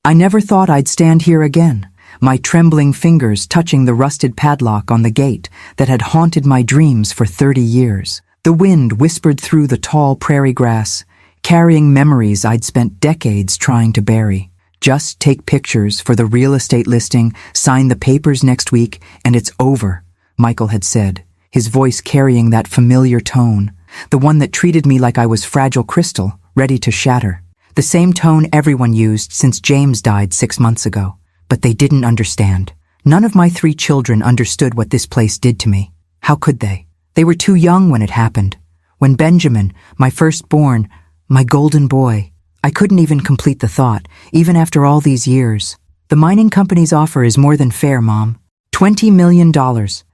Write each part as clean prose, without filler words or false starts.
I never thought I'd stand here again, my trembling fingers touching the rusted padlock on the gate that had haunted my dreams for 30 years. The wind whispered through the tall prairie grass, carrying memories I'd spent decades trying to bury. Just take pictures for the real estate listing, sign the papers next week, and it's over, Michael had said, his voice carrying that familiar tone, the one that treated me like I was fragile crystal, ready to shatter. The same tone everyone used since James died 6 months ago. But they didn't understand. None of my 3 children understood what this place did to me. How could they? They were too young when it happened. When Benjamin, my firstborn, my golden boy, I couldn't even complete the thought, even after all these years. The mining company's offer is more than fair, Mom. $20 million.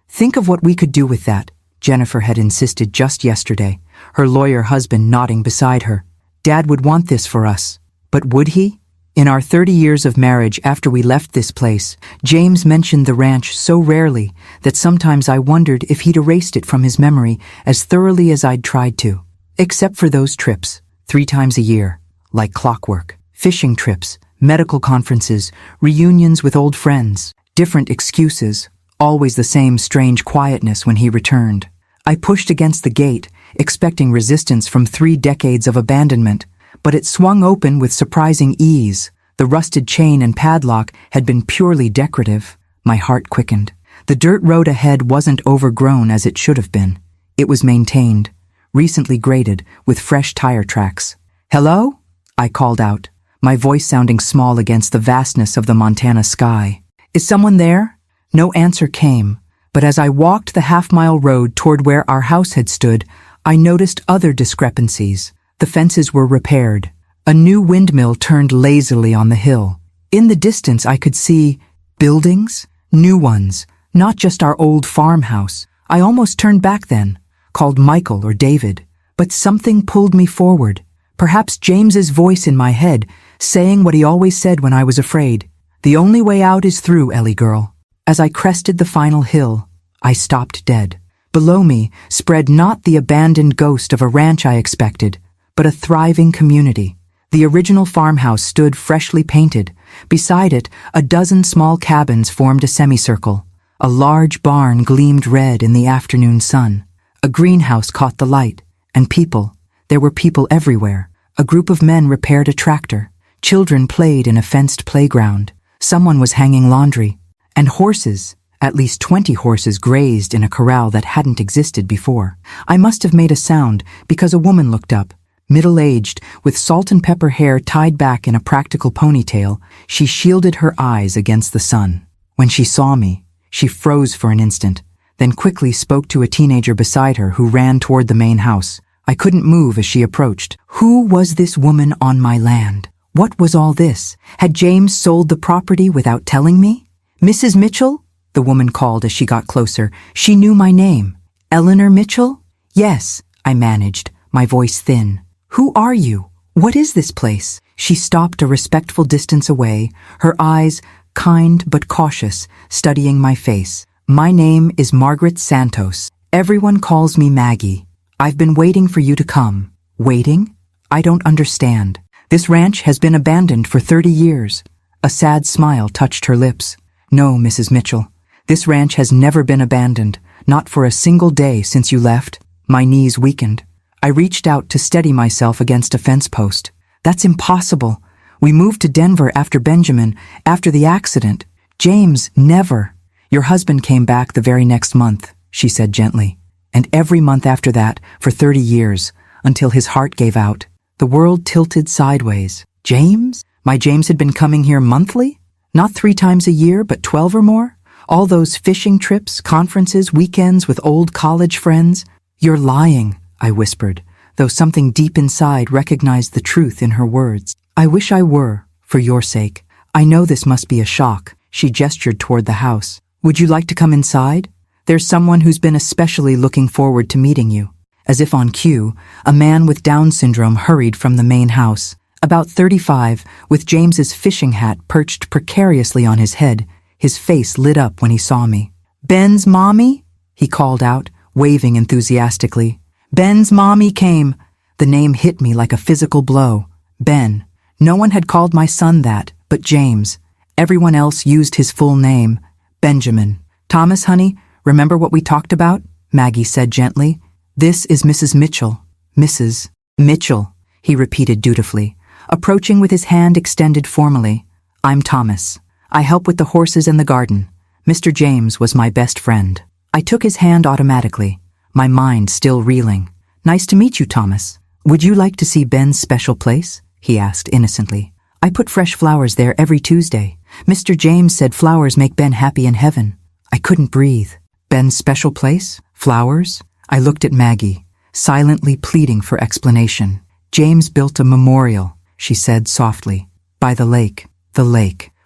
Think of what we could do with that, Jennifer had insisted just yesterday, her lawyer husband nodding beside her. Dad would want this for us. But would he? In our 30 years of marriage after we left this place, James mentioned the ranch so rarely that sometimes I wondered if he'd erased it from his memory as thoroughly as I'd tried to. Except for those trips, 3 times a year, like clockwork. Fishing trips, medical conferences, reunions with old friends, different excuses, always the same strange quietness when he returned. I pushed against the gate, expecting resistance from 3 decades of abandonment, but it swung open with surprising ease. The rusted chain and padlock had been purely decorative. My heart quickened. The dirt road ahead wasn't overgrown as it should have been. It was maintained, recently graded, with fresh tire tracks. "Hello?" I called out, my voice sounding small against the vastness of the Montana sky. "Is someone there?" No answer came, but as I walked the half-mile road toward where our house had stood, I noticed other discrepancies. The fences were repaired. A new windmill turned lazily on the hill. In the distance I could see buildings, new ones, not just our old farmhouse. I almost turned back then, called Michael or David, but something pulled me forward. Perhaps James's voice in my head, saying what he always said when I was afraid. "The only way out is through, Ellie girl." As I crested the final hill, I stopped dead. Below me spread not the abandoned ghost of a ranch I expected, but a thriving community. The original farmhouse stood freshly painted. Beside it, a dozen small cabins formed a semicircle. A large barn gleamed red in the afternoon sun. A greenhouse caught the light. And people. There were people everywhere. A group of men repaired a tractor. Children played in a fenced playground. Someone was hanging laundry. And horses, at least 20 horses, grazed in a corral that hadn't existed before. I must have made a sound because a woman looked up. Middle-aged, with salt and pepper hair tied back in a practical ponytail, she shielded her eyes against the sun. When she saw me, she froze for an instant, then quickly spoke to a teenager beside her who ran toward the main house. I couldn't move as she approached. Who was this woman on my land? What was all this? Had James sold the property without telling me? "Mrs. Mitchell?" the woman called as she got closer. She knew my name. "Eleanor Mitchell?" "Yes," I managed, my voice thin. "Who are you? What is this place?" She stopped a respectful distance away, her eyes, kind but cautious, studying my face. "My name is Margaret Santos. Everyone calls me Maggie. I've been waiting for you to come." "Waiting? I don't understand. This ranch has been abandoned for 30 years. A sad smile touched her lips. "No, Mrs. Mitchell. This ranch has never been abandoned, not for a single day since you left." My knees weakened. I reached out to steady myself against a fence post. "That's impossible. We moved to Denver after Benjamin, after the accident. James, never." "Your husband came back the very next month," she said gently. "And every month after that, for 30 years, until his heart gave out." The world tilted sideways. James? My James had been coming here monthly? Not 3 times a year, but 12 or more? All those fishing trips, conferences, weekends with old college friends? "You're lying," I whispered, though something deep inside recognized the truth in her words. "I wish I were, for your sake. I know this must be a shock." She gestured toward the house. "Would you like to come inside? There's someone who's been especially looking forward to meeting you." As if on cue, a man with Down syndrome hurried from the main house. About 35, with James's fishing hat perched precariously on his head, his face lit up when he saw me. "Ben's mommy?" he called out, waving enthusiastically. "Ben's mommy came." The name hit me like a physical blow. Ben. No one had called my son that, But James, everyone else used his full name, Benjamin. Thomas, honey, remember what we talked about? Maggie said gently. This is Mrs. Mitchell. Mrs. Mitchell, he repeated dutifully, approaching with his hand extended formally. I'm Thomas. I help with the horses and the garden. Mr. James was my best friend. I took his hand automatically, my mind still reeling. Nice to meet you, Thomas. Would you like to see Ben's special place? He asked innocently. I put fresh flowers there every Tuesday. Mr. James said flowers make Ben happy in heaven. I couldn't breathe. Ben's special place? Flowers? I looked at Maggie, silently pleading for explanation. James built a memorial, she said softly, by the lake,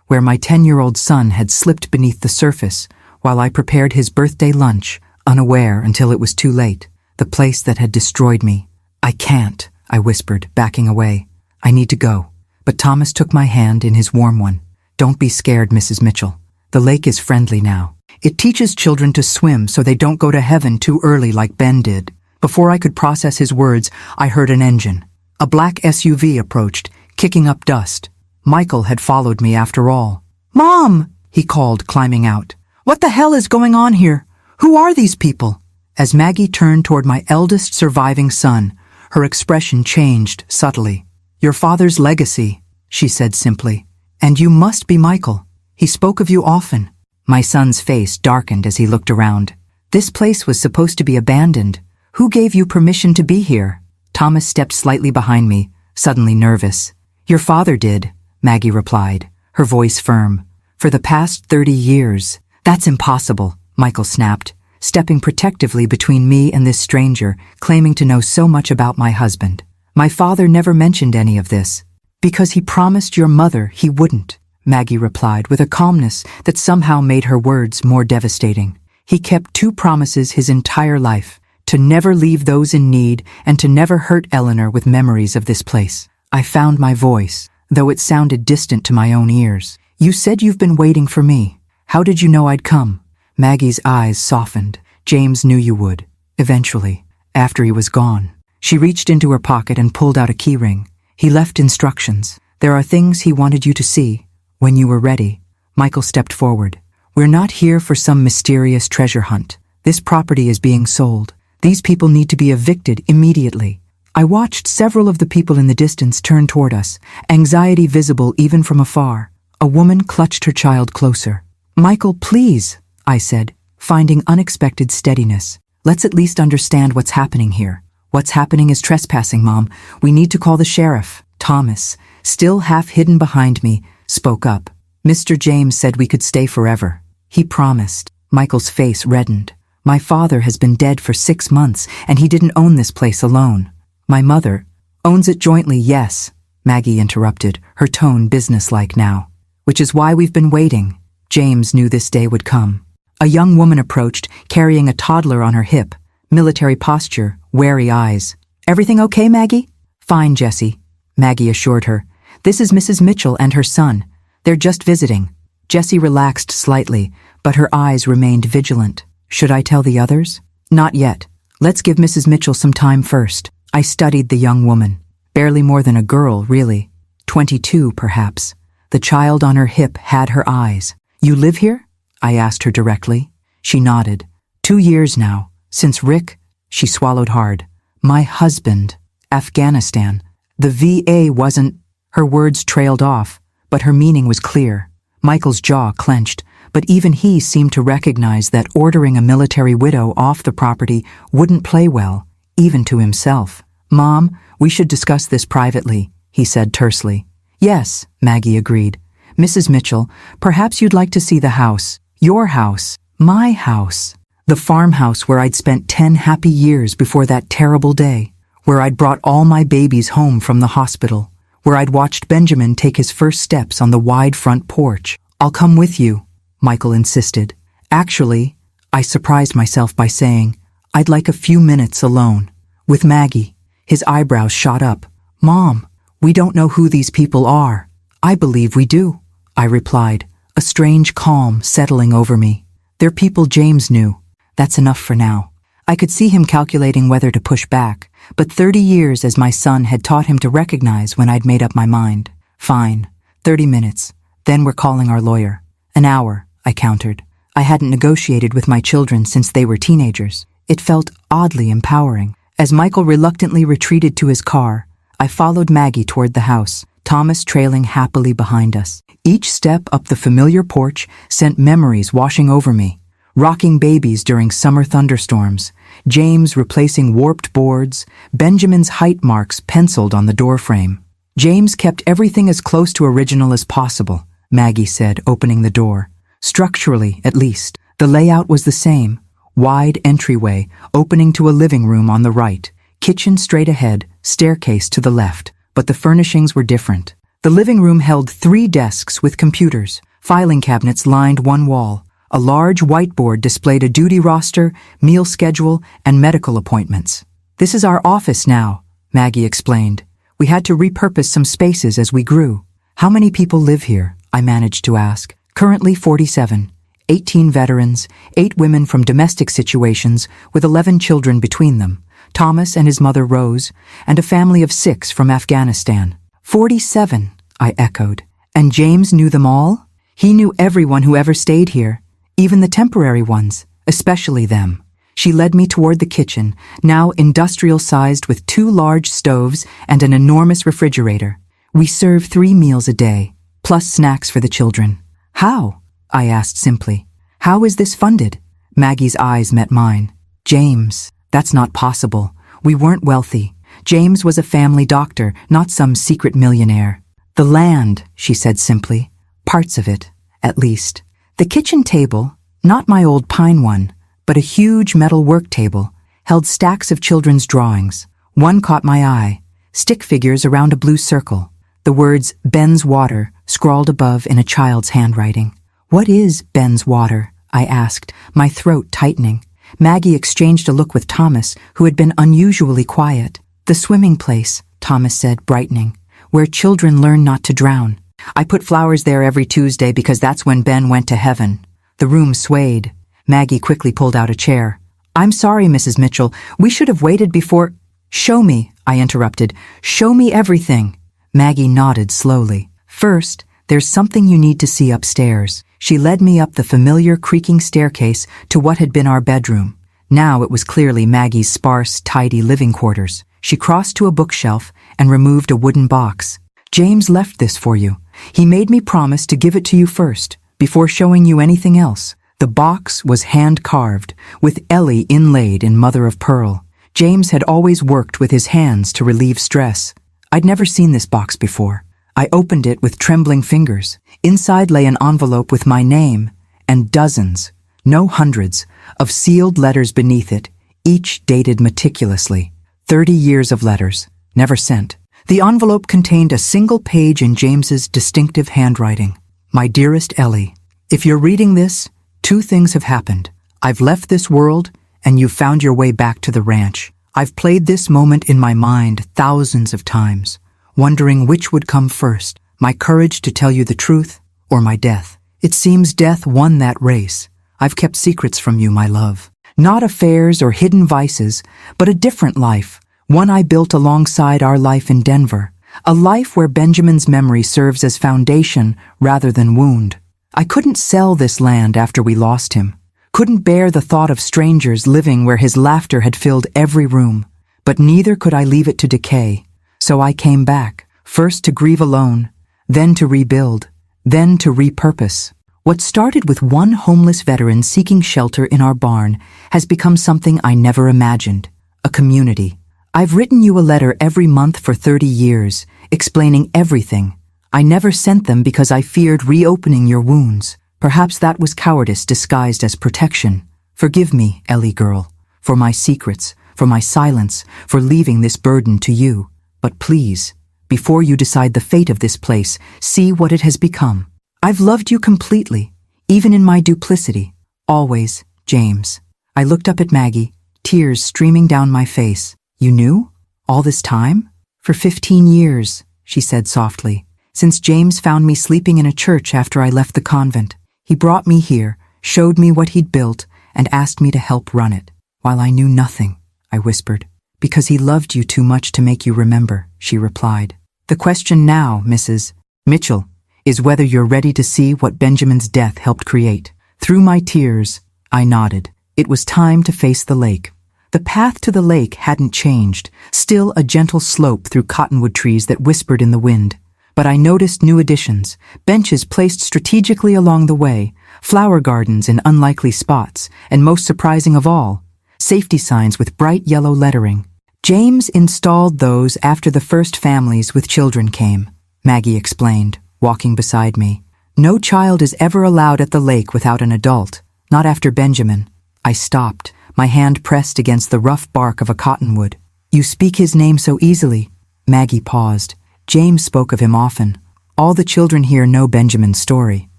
where my 10-year-old son had slipped beneath the surface while I prepared his birthday lunch, unaware until it was too late, the place that had destroyed me. I can't, I whispered, backing away. I need to go. But Thomas took my hand in his warm one. Don't be scared, Mrs. Mitchell. The lake is friendly now. It teaches children to swim so they don't go to heaven too early like Ben did. Before I could process his words, I heard an engine. A black SUV approached, kicking up dust. Michael had followed me after all. Mom, he called, climbing out. What the hell is going on here? Who are these people? As Maggie turned toward my eldest surviving son, her expression changed subtly. Your father's legacy, she said simply. And you must be Michael. He spoke of you often. My son's face darkened as he looked around. This place was supposed to be abandoned. Who gave you permission to be here? Thomas stepped slightly behind me, suddenly nervous. Your father did, Maggie replied, her voice firm. For the past 30 years. That's impossible, Michael snapped, stepping protectively between me and this stranger, claiming to know so much about my husband. My father never mentioned any of this. Because he promised your mother he wouldn't, Maggie replied with a calmness that somehow made her words more devastating. He kept 2 promises his entire life, to never leave those in need and to never hurt Eleanor with memories of this place. I found my voice, though it sounded distant to my own ears. You said you've been waiting for me. How did you know I'd come? Maggie's eyes softened. James knew you would. Eventually, after he was gone. She reached into her pocket and pulled out a keyring. He left instructions. There are things he wanted you to see. When you were ready, Michael stepped forward. We're not here for some mysterious treasure hunt. This property is being sold. These people need to be evicted immediately. I watched several of the people in the distance turn toward us, anxiety visible even from afar. A woman clutched her child closer. Michael, please, I said, finding unexpected steadiness. Let's at least understand what's happening here. What's happening is trespassing, Mom. We need to call the sheriff. Thomas, still half hidden behind me, spoke up. Mr. James said we could stay forever. He promised. Michael's face reddened. My father has been dead for 6 months, and he didn't own this place alone. My mother owns it jointly, yes, Maggie interrupted, her tone businesslike now. Which is why we've been waiting. James knew this day would come. A young woman approached, carrying a toddler on her hip. Military posture, wary eyes. Everything okay, Maggie? Fine, Jessie, Maggie assured her. This is Mrs. Mitchell and her son. They're just visiting. Jessie relaxed slightly, but her eyes remained vigilant. Should I tell the others? Not yet. Let's give Mrs. Mitchell some time first. I studied the young woman. Barely more than a girl, really. 22, perhaps. The child on her hip had her eyes. You live here? I asked her directly. She nodded. 2 years now. Since Rick, she swallowed hard. My husband. Afghanistan. The VA wasn't... Her words trailed off, but her meaning was clear. Michael's jaw clenched, but even he seemed to recognize that ordering a military widow off the property wouldn't play well, even to himself. Mom, we should discuss this privately, he said tersely. Yes, Maggie agreed. Mrs. Mitchell, perhaps you'd like to see the house. Your house. My house. The farmhouse where I'd spent 10 happy years before that terrible day. Where I'd brought all my babies home from the hospital. Where I'd watched Benjamin take his first steps on the wide front porch. I'll come with you, Michael insisted. Actually, I surprised myself by saying, I'd like a few minutes alone. With Maggie. His eyebrows shot up. Mom, we don't know who these people are. I believe we do, I replied, a strange calm settling over me. They're people James knew. That's enough for now. I could see him calculating whether to push back, but 30 years as my son had taught him to recognize when I'd made up my mind. Fine, 30 minutes. Then we're calling our lawyer. An hour, I countered. I hadn't negotiated with my children since they were teenagers. It felt oddly empowering. As Michael reluctantly retreated to his car, I followed Maggie toward the house, Thomas trailing happily behind us. Each step up the familiar porch sent memories washing over me. Rocking babies during summer thunderstorms, James replacing warped boards, Benjamin's height marks penciled on the doorframe. James kept everything as close to original as possible, Maggie said, opening the door. Structurally, at least, the layout was the same. Wide entryway, opening to a living room on the right, kitchen straight ahead, staircase to the left, but the furnishings were different. The living room held 3 desks with computers, filing cabinets lined one wall. A large whiteboard displayed a duty roster, meal schedule, and medical appointments. This is our office now, Maggie explained. We had to repurpose some spaces as we grew. How many people live here? I managed to ask. Currently 47. 18 veterans, 8 women from domestic situations with 11 children between them, Thomas and his mother Rose, and a family of 6 from Afghanistan. 47, I echoed. And James knew them all? He knew everyone who ever stayed here. Even the temporary ones, especially them. She led me toward the kitchen, now industrial-sized with 2 large stoves and an enormous refrigerator. We serve 3 meals a day, plus snacks for the children. How? I asked simply. How is this funded? Maggie's eyes met mine. James, that's not possible. We weren't wealthy. James was a family doctor, not some secret millionaire. The land, she said simply. Parts of it, at least. The kitchen table, not my old pine one, but a huge metal work table, held stacks of children's drawings. One caught my eye, stick figures around a blue circle, the words Ben's Water scrawled above in a child's handwriting. What is Ben's Water? I asked, my throat tightening. Maggie exchanged a look with Thomas, who had been unusually quiet. The swimming place, Thomas said, brightening, where children learn not to drown. I put flowers there every Tuesday because that's when Ben went to heaven. The room swayed. Maggie quickly pulled out a chair. I'm sorry, Mrs. Mitchell. We should have waited before— Show me, I interrupted. Show me everything. Maggie nodded slowly. First, there's something you need to see upstairs. She led me up the familiar creaking staircase to what had been our bedroom. Now it was clearly Maggie's sparse, tidy living quarters. She crossed to a bookshelf and removed a wooden box. James left this for you. He made me promise to give it to you first, before showing you anything else. The box was hand-carved, with Ellie inlaid in mother of pearl. James had always worked with his hands to relieve stress. I'd never seen this box before. I opened it with trembling fingers. Inside lay an envelope with my name, and dozens, no hundreds, of sealed letters beneath it, each dated meticulously. 30 years of letters, never sent. The envelope contained a single page in James's distinctive handwriting. My dearest Ellie, if you're reading this, 2 things have happened. I've left this world, and you've found your way back to the ranch. I've played this moment in my mind thousands of times, wondering which would come first, my courage to tell you the truth, or my death. It seems death won that race. I've kept secrets from you, my love. Not affairs or hidden vices, but a different life, one I built alongside our life in Denver. A life where Benjamin's memory serves as foundation rather than wound. I couldn't sell this land after we lost him. Couldn't bear the thought of strangers living where his laughter had filled every room. But neither could I leave it to decay. So I came back, first to grieve alone, then to rebuild, then to repurpose. What started with one homeless veteran seeking shelter in our barn has become something I never imagined, a community. I've written you a letter every month for 30 years, explaining everything. I never sent them because I feared reopening your wounds. Perhaps that was cowardice disguised as protection. Forgive me, Ellie girl, for my secrets, for my silence, for leaving this burden to you. But please, before you decide the fate of this place, see what it has become. I've loved you completely, even in my duplicity. Always, James. I looked up at Maggie, tears streaming down my face. You knew? All this time? For 15 years, she said softly. Since James found me sleeping in a church after I left the convent. He brought me here, showed me what he'd built, and asked me to help run it. While I knew nothing, I whispered. Because he loved you too much to make you remember, she replied. The question now, Mrs. Mitchell, is whether you're ready to see what Benjamin's death helped create. Through my tears, I nodded. It was time to face the lake. The path to the lake hadn't changed, still a gentle slope through cottonwood trees that whispered in the wind. But I noticed new additions, benches placed strategically along the way, flower gardens in unlikely spots, and most surprising of all, safety signs with bright yellow lettering. James installed those after the first families with children came, Maggie explained, walking beside me. No child is ever allowed at the lake without an adult, not after Benjamin. I stopped, my hand pressed against the rough bark of a cottonwood. You speak his name so easily. Maggie paused. James spoke of him often. All the children here know Benjamin's story.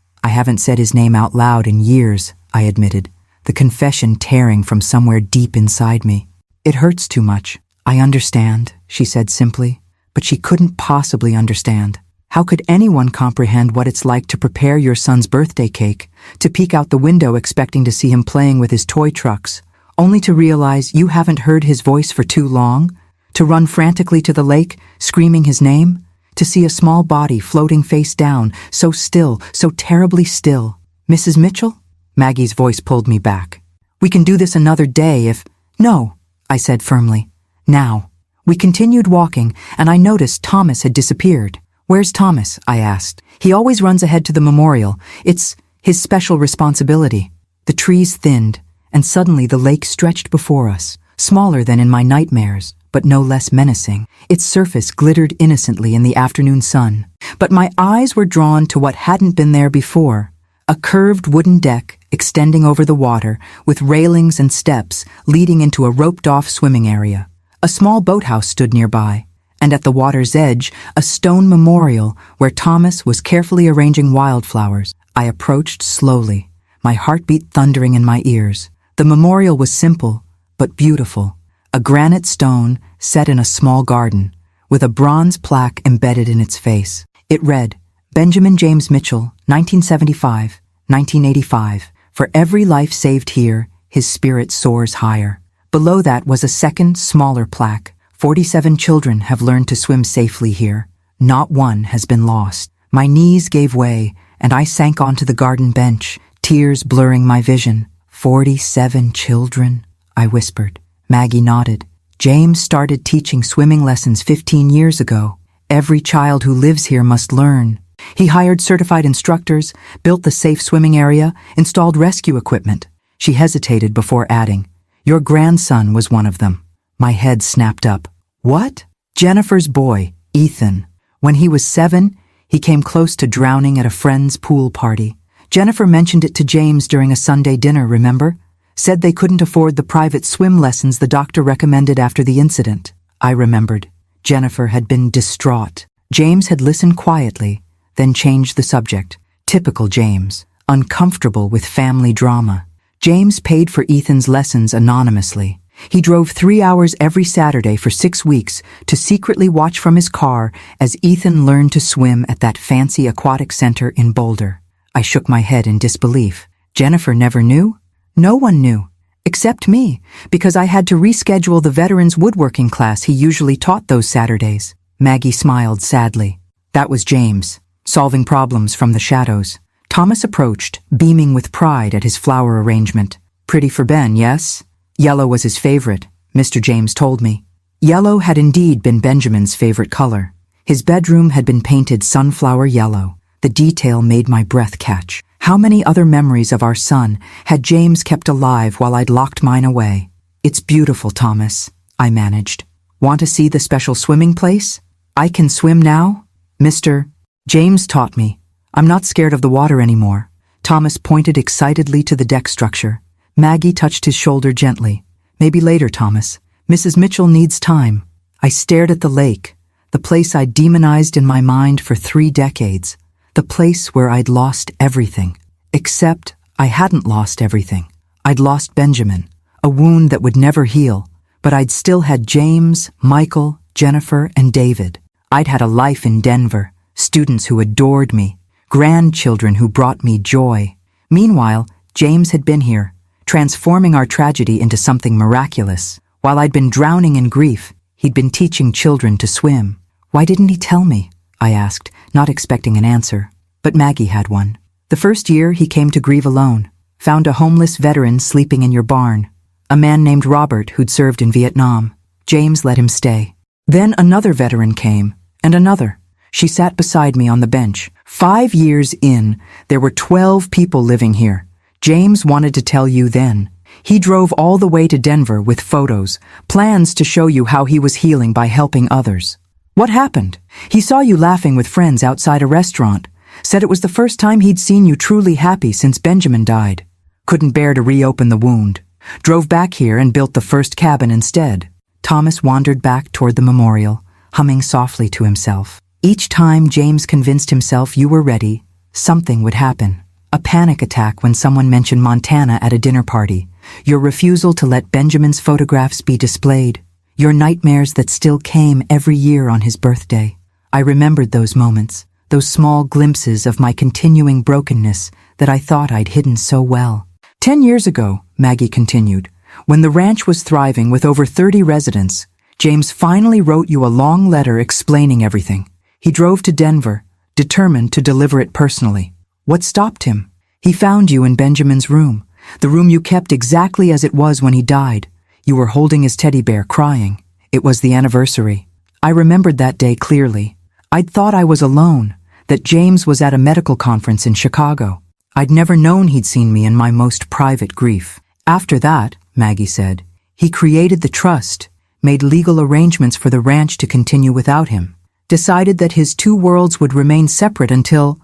I haven't said his name out loud in years, I admitted, the confession tearing from somewhere deep inside me. It hurts too much. I understand, she said simply, but she couldn't possibly understand. How could anyone comprehend what it's like to prepare your son's birthday cake, to peek out the window expecting to see him playing with his toy trucks, only to realize you haven't heard his voice for too long, to run frantically to the lake, screaming his name, to see a small body floating face down, so still, so terribly still. Mrs. Mitchell? Maggie's voice pulled me back. We can do this another day if— No, I said firmly. Now. We continued walking, and I noticed Thomas had disappeared. Where's Thomas? I asked. He always runs ahead to the memorial. It's his special responsibility. The trees thinned, and suddenly the lake stretched before us, smaller than in my nightmares, but no less menacing. Its surface glittered innocently in the afternoon sun. But my eyes were drawn to what hadn't been there before, a curved wooden deck extending over the water, with railings and steps leading into a roped-off swimming area. A small boathouse stood nearby, and at the water's edge, a stone memorial where Thomas was carefully arranging wildflowers. I approached slowly, my heartbeat thundering in my ears. The memorial was simple, but beautiful. A granite stone set in a small garden, with a bronze plaque embedded in its face. It read, Benjamin James Mitchell, 1975, 1985. For every life saved here, his spirit soars higher. Below that was a second, smaller plaque. 47 children have learned to swim safely here. Not one has been lost. My knees gave way, and I sank onto the garden bench, tears blurring my vision. 47 children, I whispered. Maggie nodded. James started teaching swimming lessons 15 years ago. Every child who lives here must learn. He hired certified instructors, built the safe swimming area, installed rescue equipment. She hesitated before adding, Your grandson was one of them. My head snapped up. What? Jennifer's boy, Ethan. When he was 7, he came close to drowning at a friend's pool party. Jennifer mentioned it to James during a Sunday dinner, remember? Said they couldn't afford the private swim lessons the doctor recommended after the incident. I remembered. Jennifer had been distraught. James had listened quietly, then changed the subject. Typical James, uncomfortable with family drama. James paid for Ethan's lessons anonymously. He drove 3 hours every Saturday for 6 weeks to secretly watch from his car as Ethan learned to swim at that fancy aquatic center in Boulder. I shook my head in disbelief. Jennifer never knew? No one knew, except me, because I had to reschedule the veterans woodworking class he usually taught those Saturdays. Maggie smiled sadly. That was James, solving problems from the shadows. Thomas approached, beaming with pride at his flower arrangement. Pretty for Ben, yes? Yellow was his favorite, Mr. James told me. Yellow had indeed been Benjamin's favorite color. His bedroom had been painted sunflower yellow. The detail made my breath catch. How many other memories of our son had James kept alive while I'd locked mine away? It's beautiful, Thomas, I managed. Want to see the special swimming place? I can swim now? Mr. James taught me. I'm not scared of the water anymore. Thomas pointed excitedly to the deck structure. Maggie touched his shoulder gently. Maybe later, Thomas. Mrs. Mitchell needs time. I stared at the lake, the place I'd demonized in my mind for 3 decades. The place where I'd lost everything. Except I hadn't lost everything. I'd lost Benjamin, a wound that would never heal, but I'd still had James, Michael, Jennifer, and David. I'd had a life in Denver, students who adored me, grandchildren who brought me joy. Meanwhile, James had been here, transforming our tragedy into something miraculous. While I'd been drowning in grief, he'd been teaching children to swim. Why didn't he tell me? I asked, not expecting an answer. but Maggie had one. The first year he came to grieve alone, found a homeless veteran sleeping in your barn, a man named Robert who'd served in Vietnam. James let him stay. Then another veteran came, and another. She sat beside me on the bench. 5 years in, there were 12 people living here. James wanted to tell you then. He drove all the way to Denver with photos, plans to show you how he was healing by helping others. What happened? He saw you laughing with friends outside a restaurant, said it was the first time he'd seen you truly happy since Benjamin died. Couldn't bear to reopen the wound. Drove back here and built the first cabin instead. Thomas wandered back toward the memorial, humming softly to himself. Each time James convinced himself you were ready, something would happen. A panic attack when someone mentioned Montana at a dinner party. Your refusal to let Benjamin's photographs be displayed. Your nightmares that still came every year on his birthday. I remembered those moments, those small glimpses of my continuing brokenness that I thought I'd hidden so well. 10 years ago, Maggie continued, when the ranch was thriving with over 30 residents, James finally wrote you a long letter explaining everything. He drove to Denver, determined to deliver it personally. What stopped him? He found you in Benjamin's room, the room you kept exactly as it was when he died. You were holding his teddy bear, crying. It was the anniversary. I remembered that day clearly. I'd thought I was alone, that James was at a medical conference in Chicago. I'd never known he'd seen me in my most private grief. After that, Maggie said, he created the trust, made legal arrangements for the ranch to continue without him, decided that his two worlds would remain separate until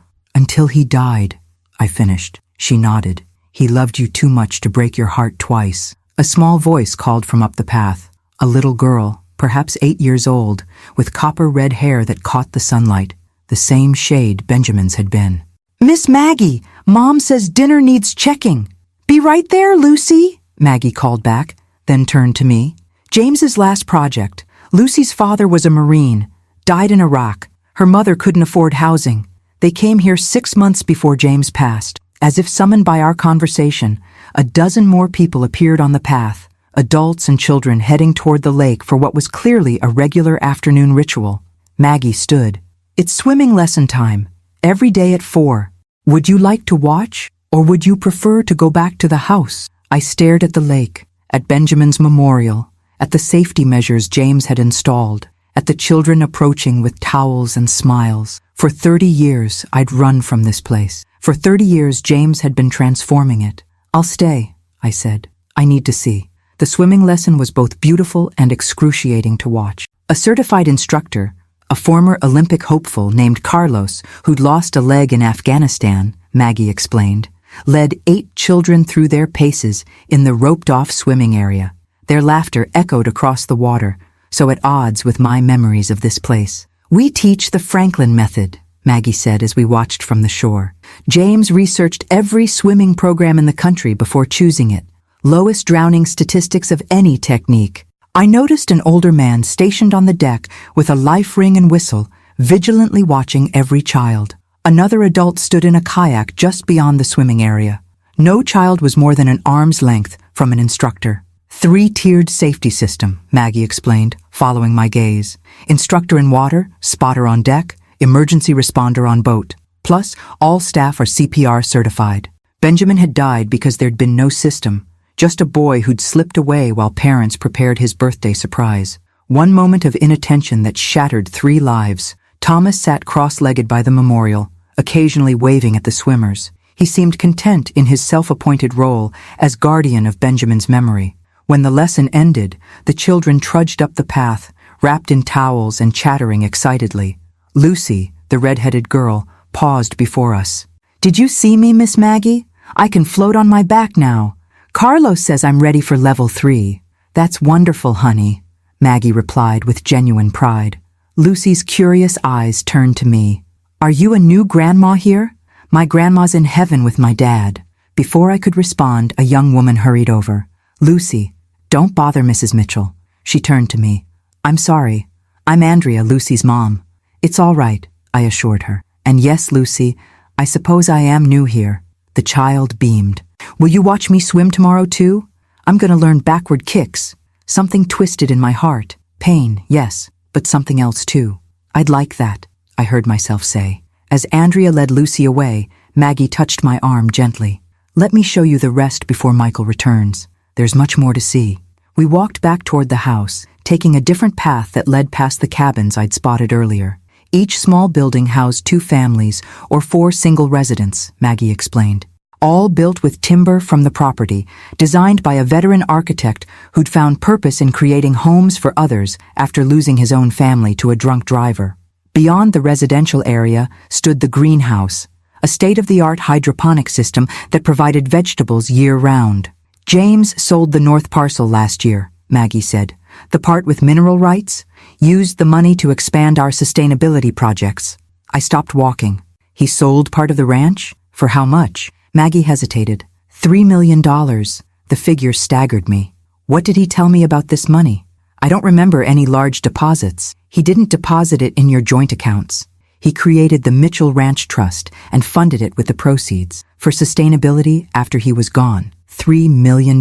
he died. I finished. She nodded. He loved you too much to break your heart twice. A small voice called from up the path. A little girl, perhaps 8 years old, with copper-red hair that caught the sunlight, the same shade Benjamin's had been. Miss Maggie, Mom says dinner needs checking. Be right there, Lucy, Maggie called back, then turned to me. James's last project. Lucy's father was a Marine, died in Iraq. Her mother couldn't afford housing. They came here 6 months before James passed. As if summoned by our conversation, a dozen more people appeared on the path, adults and children heading toward the lake for what was clearly a regular afternoon ritual. Maggie stood. It's swimming lesson time, every day at 4. Would you like to watch, or would you prefer to go back to the house? I stared at the lake, at Benjamin's memorial, at the safety measures James had installed, at the children approaching with towels and smiles. For 30 years, I'd run from this place. For 30 years, James had been transforming it. I'll stay, I said. I need to see. The swimming lesson was both beautiful and excruciating to watch. A certified instructor, a former Olympic hopeful named Carlos, who'd lost a leg in Afghanistan, Maggie explained, led 8 children through their paces in the roped-off swimming area. Their laughter echoed across the water, so at odds with my memories of this place. We teach the Franklin method, Maggie said as we watched from the shore. James researched every swimming program in the country before choosing it. Lowest drowning statistics of any technique. I noticed an older man stationed on the deck with a life ring and whistle, vigilantly watching every child. Another adult stood in a kayak just beyond the swimming area. No child was more than an arm's length from an instructor. 3-tiered safety system, Maggie explained, following my gaze. Instructor in water, spotter on deck, emergency responder on boat. Plus, all staff are CPR certified. Benjamin had died because there'd been no system, just a boy who'd slipped away while parents prepared his birthday surprise. One moment of inattention that shattered 3 lives. Thomas sat cross-legged by the memorial, occasionally waving at the swimmers. He seemed content in his self-appointed role as guardian of Benjamin's memory. When the lesson ended, the children trudged up the path, wrapped in towels and chattering excitedly. Lucy, the red-headed girl, paused before us. Did you see me, Miss Maggie? I can float on my back now. Carlos says I'm ready for level 3. That's wonderful, honey, Maggie replied with genuine pride. Lucy's curious eyes turned to me. Are you a new grandma here? My grandma's in heaven with my dad. Before I could respond, a young woman hurried over. Lucy, don't bother Mrs. Mitchell. She turned to me. I'm sorry. I'm Andrea, Lucy's mom. It's all right, I assured her. And yes, Lucy, I suppose I am new here. The child beamed. Will you watch me swim tomorrow too? I'm going to learn backward kicks. Something twisted in my heart. Pain, yes, but something else too. I'd like that, I heard myself say. As Andrea led Lucy away, Maggie touched my arm gently. "Let me show you the rest before Michael returns. There's much more to see." We walked back toward the house, taking a different path that led past the cabins I'd spotted earlier. Each small building housed 2 families or 4 single residents, Maggie explained. All built with timber from the property, designed by a veteran architect who'd found purpose in creating homes for others after losing his own family to a drunk driver. Beyond the residential area stood the greenhouse, a state-of-the-art hydroponic system that provided vegetables year-round. "James sold the north parcel last year," Maggie said. "The part with mineral rights? Used the money to expand our sustainability projects." I stopped walking. "He sold part of the ranch? For how much?" Maggie hesitated. $3 million. The figure staggered me. "What did he tell me about this money?" "I don't remember any large deposits. He didn't deposit it in your joint accounts. He created the Mitchell Ranch Trust and funded it with the proceeds for sustainability after he was gone. $3 million.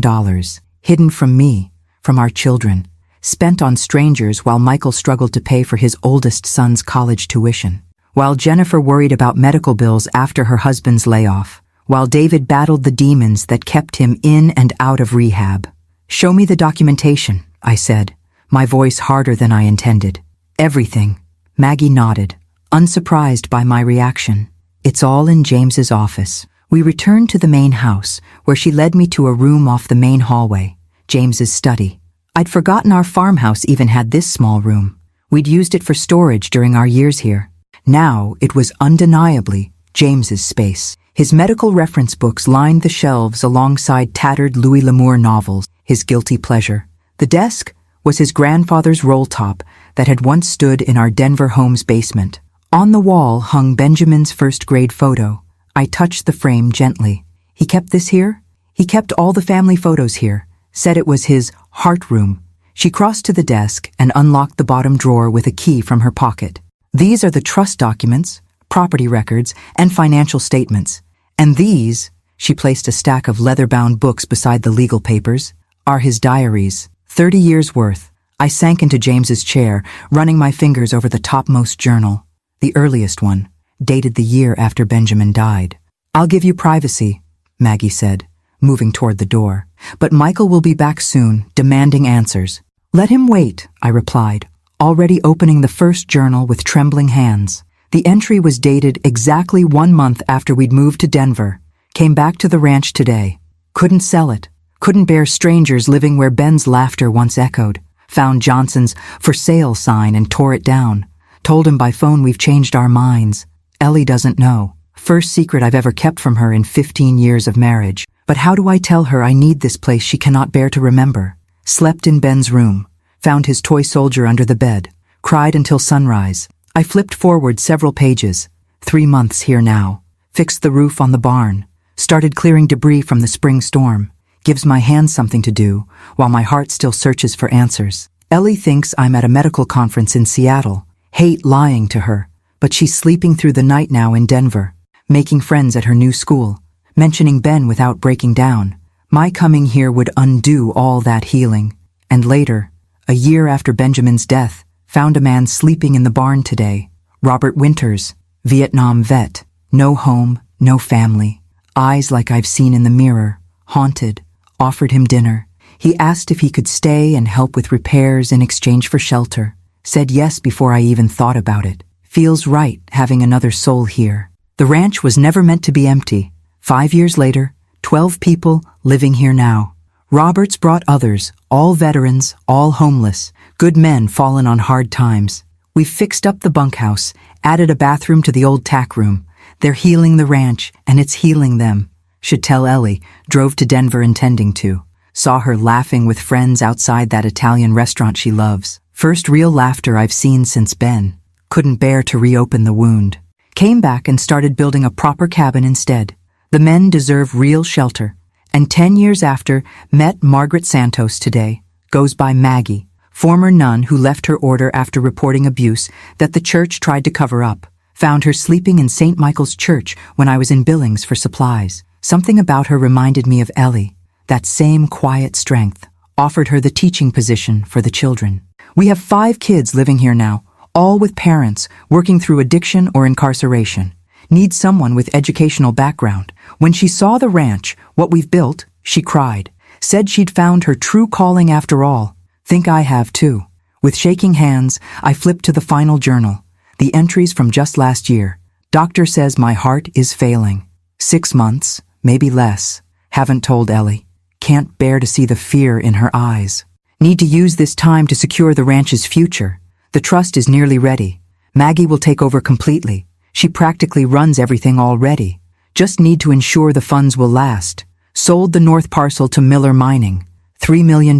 Hidden from me, from our children. Spent on strangers while Michael struggled to pay for his oldest son's college tuition. While Jennifer worried about medical bills after her husband's layoff. While David battled the demons that kept him in and out of rehab. "Show me the documentation," I said, my voice harder than I intended. "Everything." Maggie nodded, unsurprised by my reaction. "It's all in James's office." We returned to the main house, where she led me to a room off the main hallway, James's study. I'd forgotten our farmhouse even had this small room. We'd used it for storage during our years here. Now it was undeniably James's space. His medical reference books lined the shelves alongside tattered Louis L'Amour novels, his guilty pleasure. The desk was his grandfather's roll top that had once stood in our Denver home's basement. On the wall hung Benjamin's first-grade photo. I touched the frame gently. "He kept this here?" "He kept all the family photos here. Said it was his heart room." She crossed to the desk and unlocked the bottom drawer with a key from her pocket. "These are the trust documents, property records, and financial statements. And these," she placed a stack of leather-bound books beside the legal papers, "are his diaries. 30 years worth." I sank into James's chair, running my fingers over the topmost journal. The earliest one, dated the year after Benjamin died. "I'll give you privacy," Maggie said, moving toward the door. "But Michael will be back soon, demanding answers." "Let him wait," I replied, already opening the first journal with trembling hands. The entry was dated exactly 1 month after we'd moved to Denver. "Came back to the ranch today. Couldn't sell it. Couldn't bear strangers living where Ben's laughter once echoed. Found Johnson's for sale sign and tore it down. Told him by phone we've changed our minds. Ellie doesn't know. First secret I've ever kept from her in 15 years of marriage. But how do I tell her I need this place she cannot bear to remember? Slept in Ben's room. Found his toy soldier under the bed. Cried until sunrise. I flipped forward several pages. 3 months here now. Fixed the roof on the barn. Started clearing debris from the spring storm. Gives my hands something to do, while my heart still searches for answers. Ellie thinks I'm at a medical conference in Seattle. Hate lying to her, but she's sleeping through the night now in Denver. Making friends at her new school. Mentioning Ben without breaking down. My coming here would undo all that healing. And later, a year after Benjamin's death, found a man sleeping in the barn today. Robert Winters, Vietnam vet. No home, no family. Eyes like I've seen in the mirror. Haunted. Offered him dinner. He asked if he could stay and help with repairs in exchange for shelter. Said yes before I even thought about it. Feels right having another soul here. The ranch was never meant to be empty. 5 years later, 12 people living here now. Roberts brought others, all veterans, all homeless, good men fallen on hard times. We fixed up the bunkhouse, added a bathroom to the old tack room. They're healing the ranch, and it's healing them. Should tell Ellie, drove to Denver intending to. Saw her laughing with friends outside that Italian restaurant she loves. First real laughter I've seen since Ben. Couldn't bear to reopen the wound. Came back and started building a proper cabin instead. The men deserve real shelter. And 10 years after, met Margaret Santos today. Goes by Maggie, former nun who left her order after reporting abuse that the church tried to cover up. Found her sleeping in St. Michael's Church when I was in Billings for supplies. Something about her reminded me of Ellie. That same quiet strength. Offered her the teaching position for the children. We have 5 kids living here now, all with parents working through addiction or incarceration. Need someone with educational background. When she saw the ranch, what we've built, she cried. Said she'd found her true calling after all. Think I have too. With shaking hands, I flipped to the final journal. The entries from just last year. Doctor says my heart is failing. 6 months, maybe less. Haven't told Ellie. Can't bear to see the fear in her eyes. Need to use this time to secure the ranch's future. The trust is nearly ready. Maggie will take over completely. She practically runs everything already. Just need to ensure the funds will last. Sold the north parcel to Miller Mining. $3 million.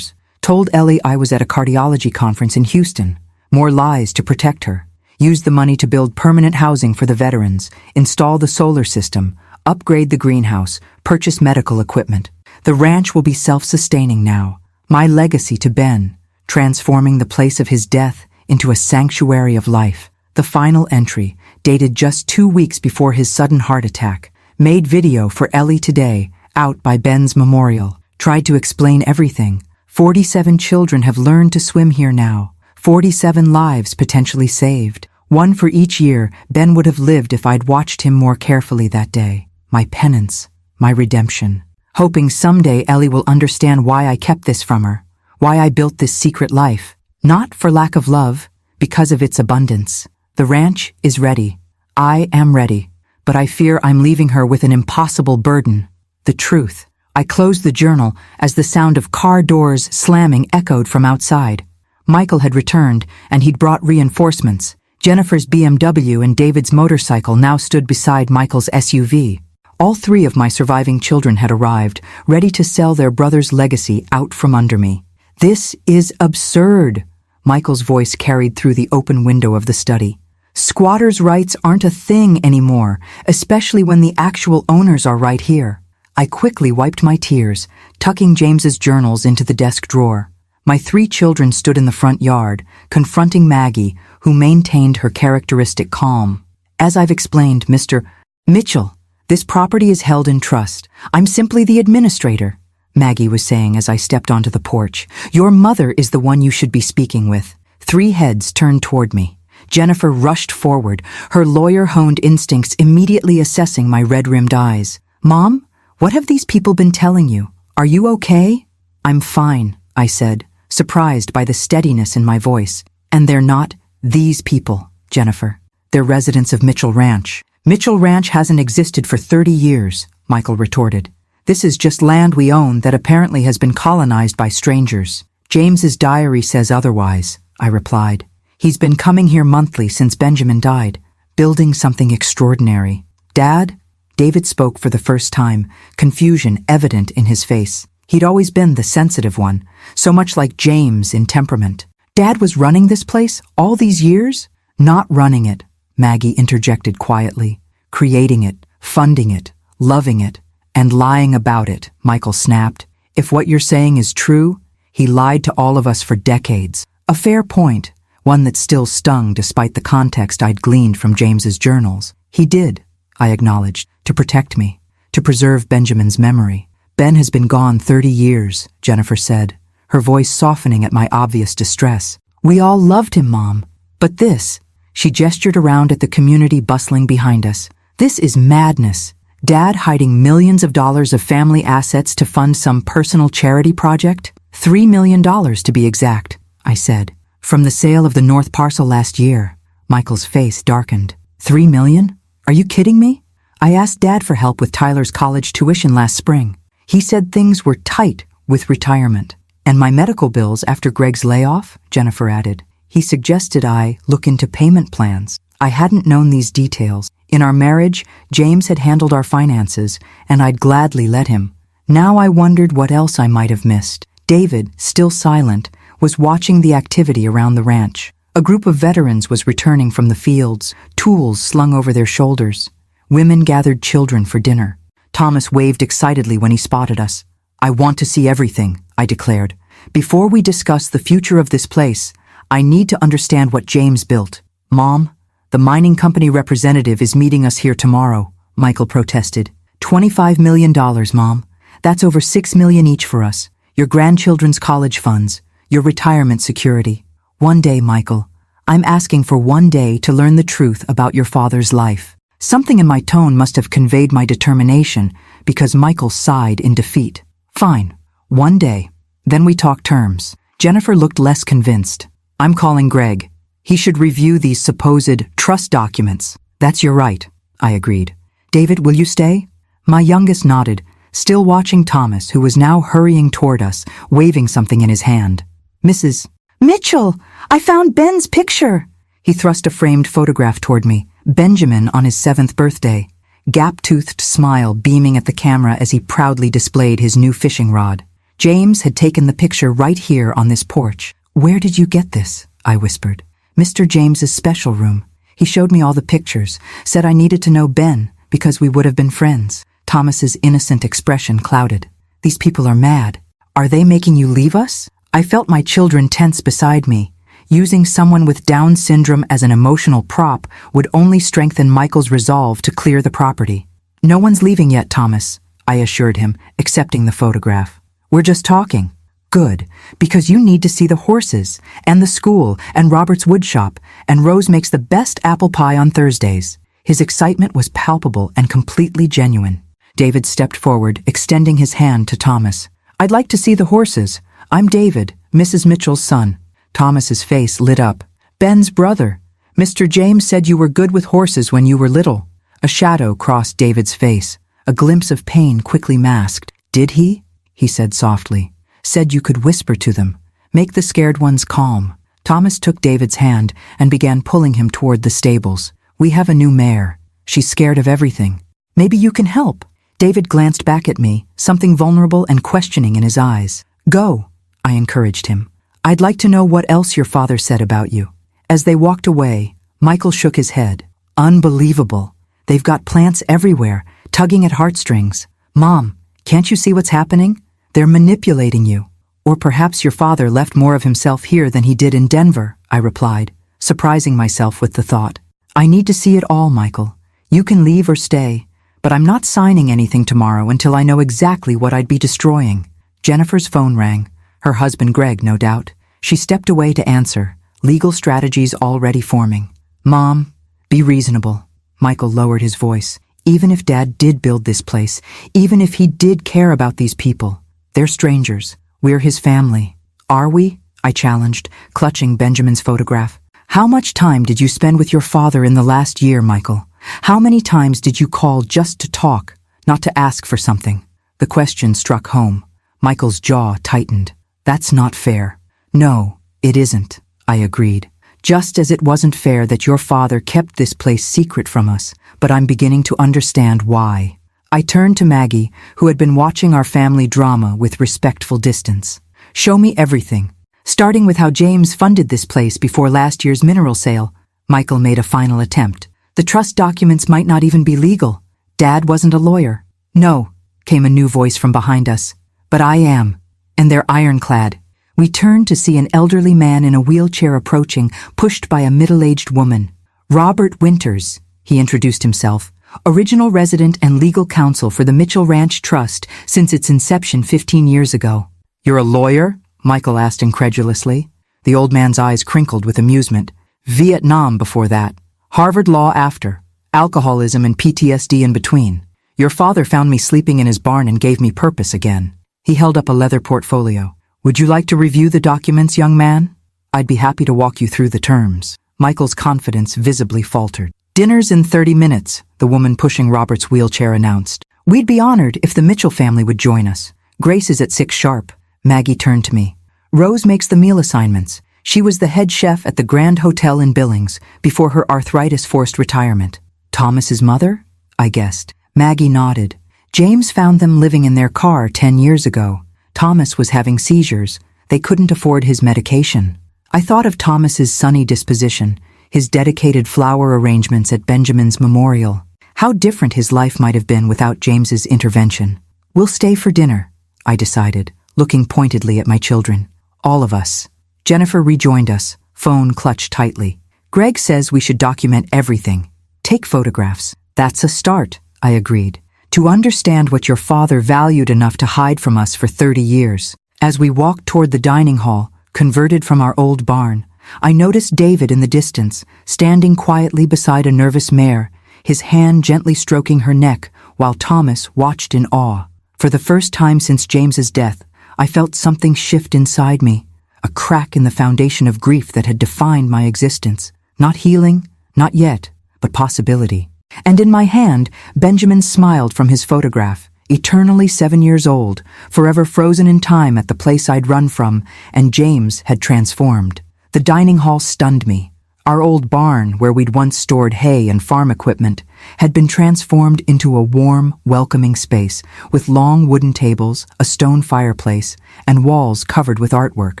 Told Ellie I was at a cardiology conference in Houston. More lies to protect her. Used the money to build permanent housing for the veterans, install the solar system, upgrade the greenhouse, purchase medical equipment. The ranch will be self-sustaining now. My legacy to Ben, transforming the place of his death into a sanctuary of life. The final entry, dated just 2 weeks before his sudden heart attack. Made video for Ellie today, out by Ben's memorial. Tried to explain everything. 47 children have learned to swim here now. 47 lives potentially saved. 1 for each year Ben would have lived if I'd watched him more carefully that day. My penance, my redemption. Hoping someday Ellie will understand why I kept this from her. Why I built this secret life. Not for lack of love, because of its abundance. The ranch is ready. I am ready. But I fear I'm leaving her with an impossible burden. The truth. I closed the journal as the sound of car doors slamming echoed from outside. Michael had returned, and he'd brought reinforcements. Jennifer's BMW and David's motorcycle now stood beside Michael's SUV. All 3 of my surviving children had arrived, ready to sell their brother's legacy out from under me. This is absurd, Michael's voice carried through the open window of the study. Squatters' rights aren't a thing anymore, especially when the actual owners are right here. I quickly wiped my tears, tucking James's journals into the desk drawer. My 3 children stood in the front yard, confronting Maggie, who maintained her characteristic calm. As I've explained, Mr. Mitchell, this property is held in trust. I'm simply the administrator, Maggie was saying as I stepped onto the porch. Your mother is the one you should be speaking with. 3 heads turned toward me. Jennifer rushed forward, her lawyer-honed instincts immediately assessing my red-rimmed eyes. Mom, what have these people been telling you? Are you okay? I'm fine, I said, surprised by the steadiness in my voice. And they're not these people, Jennifer. They're residents of Mitchell Ranch. Mitchell Ranch hasn't existed for 30 years, Michael retorted. This is just land we own that apparently has been colonized by strangers. James's diary says otherwise, I replied. He's been coming here monthly since Benjamin died, building something extraordinary. Dad? David spoke for the first time, confusion evident in his face. He'd always been the sensitive one, so much like James in temperament. Dad was running this place all these years? Not running it, Maggie interjected quietly. Creating it, funding it, loving it, and lying about it, Michael snapped. If what you're saying is true, he lied to all of us for decades. A fair point, one that still stung despite the context I'd gleaned from James's journals. He did, I acknowledged, to protect me, to preserve Benjamin's memory. Ben has been gone 30 years, Jennifer said, her voice softening at my obvious distress. We all loved him, Mom. But this, she gestured around at the community bustling behind us. This is madness. Dad hiding millions of dollars of family assets to fund some personal charity project? $3 million to be exact, I said. From the sale of the north parcel last year. Michael's face darkened. $3 million? Are you kidding me? I asked Dad for help with Tyler's college tuition last spring. He said things were tight with retirement. And my medical bills after Greg's layoff, Jennifer added. He suggested I look into payment plans. I hadn't known these details. In our marriage, James had handled our finances, and I'd gladly let him. Now I wondered what else I might have missed. David, still silent, was watching the activity around the ranch. A group of veterans was returning from the fields, tools slung over their shoulders. Women gathered children for dinner. Thomas waved excitedly when he spotted us. I want to see everything, I declared. Before we discuss the future of this place, I need to understand what James built. Mom, the mining company representative is meeting us here tomorrow, Michael protested. $25 million, Mom. That's over $6 million each for us. Your grandchildren's college funds, your retirement security. One day, Michael. I'm asking for one day to learn the truth about your father's life. Something in my tone must have conveyed my determination, because Michael sighed in defeat. Fine. One day. Then we talk terms. Jennifer looked less convinced. I'm calling Greg. He should review these supposed trust documents. That's your right, I agreed. David, will you stay? My youngest nodded, still watching Thomas, who was now hurrying toward us, waving something in his hand. Mrs. Mitchell, I found Ben's picture. He thrust a framed photograph toward me. Benjamin on his 7th birthday. Gap-toothed smile beaming at the camera as he proudly displayed his new fishing rod. James had taken the picture right here on this porch. Where did you get this? I whispered. Mr. James's special room. He showed me all the pictures, said I needed to know Ben because we would have been friends. Thomas's innocent expression clouded. These people are mad. Are they making you leave us? I felt my children tense beside me. Using someone with Down syndrome as an emotional prop would only strengthen Michael's resolve to clear the property. No one's leaving yet, Thomas, I assured him, accepting the photograph. We're just talking. Good, because you need to see the horses, and the school, and Robert's woodshop, and Rose makes the best apple pie on Thursdays. His excitement was palpable and completely genuine. David stepped forward, extending his hand to Thomas. I'd like to see the horses. I'm David, Mrs. Mitchell's son. Thomas's face lit up. Ben's brother. Mr. James said you were good with horses when you were little. A shadow crossed David's face. A glimpse of pain quickly masked. Did he? He said softly. Said you could whisper to them. Make the scared ones calm. Thomas took David's hand and began pulling him toward the stables. We have a new mare. She's scared of everything. Maybe you can help. David glanced back at me, something vulnerable and questioning in his eyes. Go, I encouraged him. I'd like to know what else your father said about you. As they walked away, Michael shook his head. Unbelievable. They've got plants everywhere, tugging at heartstrings. Mom, can't you see what's happening? They're manipulating you. Or perhaps your father left more of himself here than he did in Denver, I replied, surprising myself with the thought. I need to see it all, Michael. You can leave or stay, but I'm not signing anything tomorrow until I know exactly what I'd be destroying. Jennifer's phone rang. Her husband Greg, no doubt. She stepped away to answer, legal strategies already forming. Mom, be reasonable. Michael lowered his voice. Even if Dad did build this place, even if he did care about these people, they're strangers. We're his family. Are we? I challenged, clutching Benjamin's photograph. How much time did you spend with your father in the last year, Michael? How many times did you call just to talk, not to ask for something? The question struck home. Michael's jaw tightened. That's not fair. No, it isn't, I agreed. Just as it wasn't fair that your father kept this place secret from us, but I'm beginning to understand why. I turned to Maggie, who had been watching our family drama with respectful distance. Show me everything. Starting with how James funded this place before last year's mineral sale. Michael made a final attempt. The trust documents might not even be legal. Dad wasn't a lawyer. No, came a new voice from behind us. But I am. And they're ironclad. We turned to see an elderly man in a wheelchair approaching, pushed by a middle-aged woman. Robert Winters, he introduced himself, original resident and legal counsel for the Mitchell Ranch Trust since its inception 15 years ago. You're a lawyer? Michael asked incredulously. The old man's eyes crinkled with amusement. Vietnam before that. Harvard Law after. Alcoholism and PTSD in between. Your father found me sleeping in his barn and gave me purpose again. He held up a leather portfolio. Would you like to review the documents, young man? I'd be happy to walk you through the terms. Michael's confidence visibly faltered. Dinner's in 30 minutes, the woman pushing Robert's wheelchair announced. We'd be honored if the Mitchell family would join us. Grace is at 6 sharp. Maggie turned to me. Rose makes the meal assignments. She was the head chef at the Grand Hotel in Billings before her arthritis-forced retirement. Thomas's mother? I guessed. Maggie nodded. James found them living in their car 10 years ago. Thomas was having seizures. They couldn't afford his medication. I thought of Thomas's sunny disposition, his dedicated flower arrangements at Benjamin's memorial. How different his life might have been without James's intervention. We'll stay for dinner, I decided, looking pointedly at my children. All of us. Jennifer rejoined us, phone clutched tightly. Greg says we should document everything. Take photographs. That's a start, I agreed. To understand what your father valued enough to hide from us for 30 years. As we walked toward the dining hall, converted from our old barn, I noticed David in the distance, standing quietly beside a nervous mare, his hand gently stroking her neck while Thomas watched in awe. For the first time since James's death, I felt something shift inside me, a crack in the foundation of grief that had defined my existence. Not healing, not yet, but possibility. And in my hand, Benjamin smiled from his photograph, eternally 7 years old, forever frozen in time at the place I'd run from, and James had transformed. The dining hall stunned me. Our old barn, where we'd once stored hay and farm equipment, had been transformed into a warm, welcoming space with long wooden tables, a stone fireplace, and walls covered with artwork,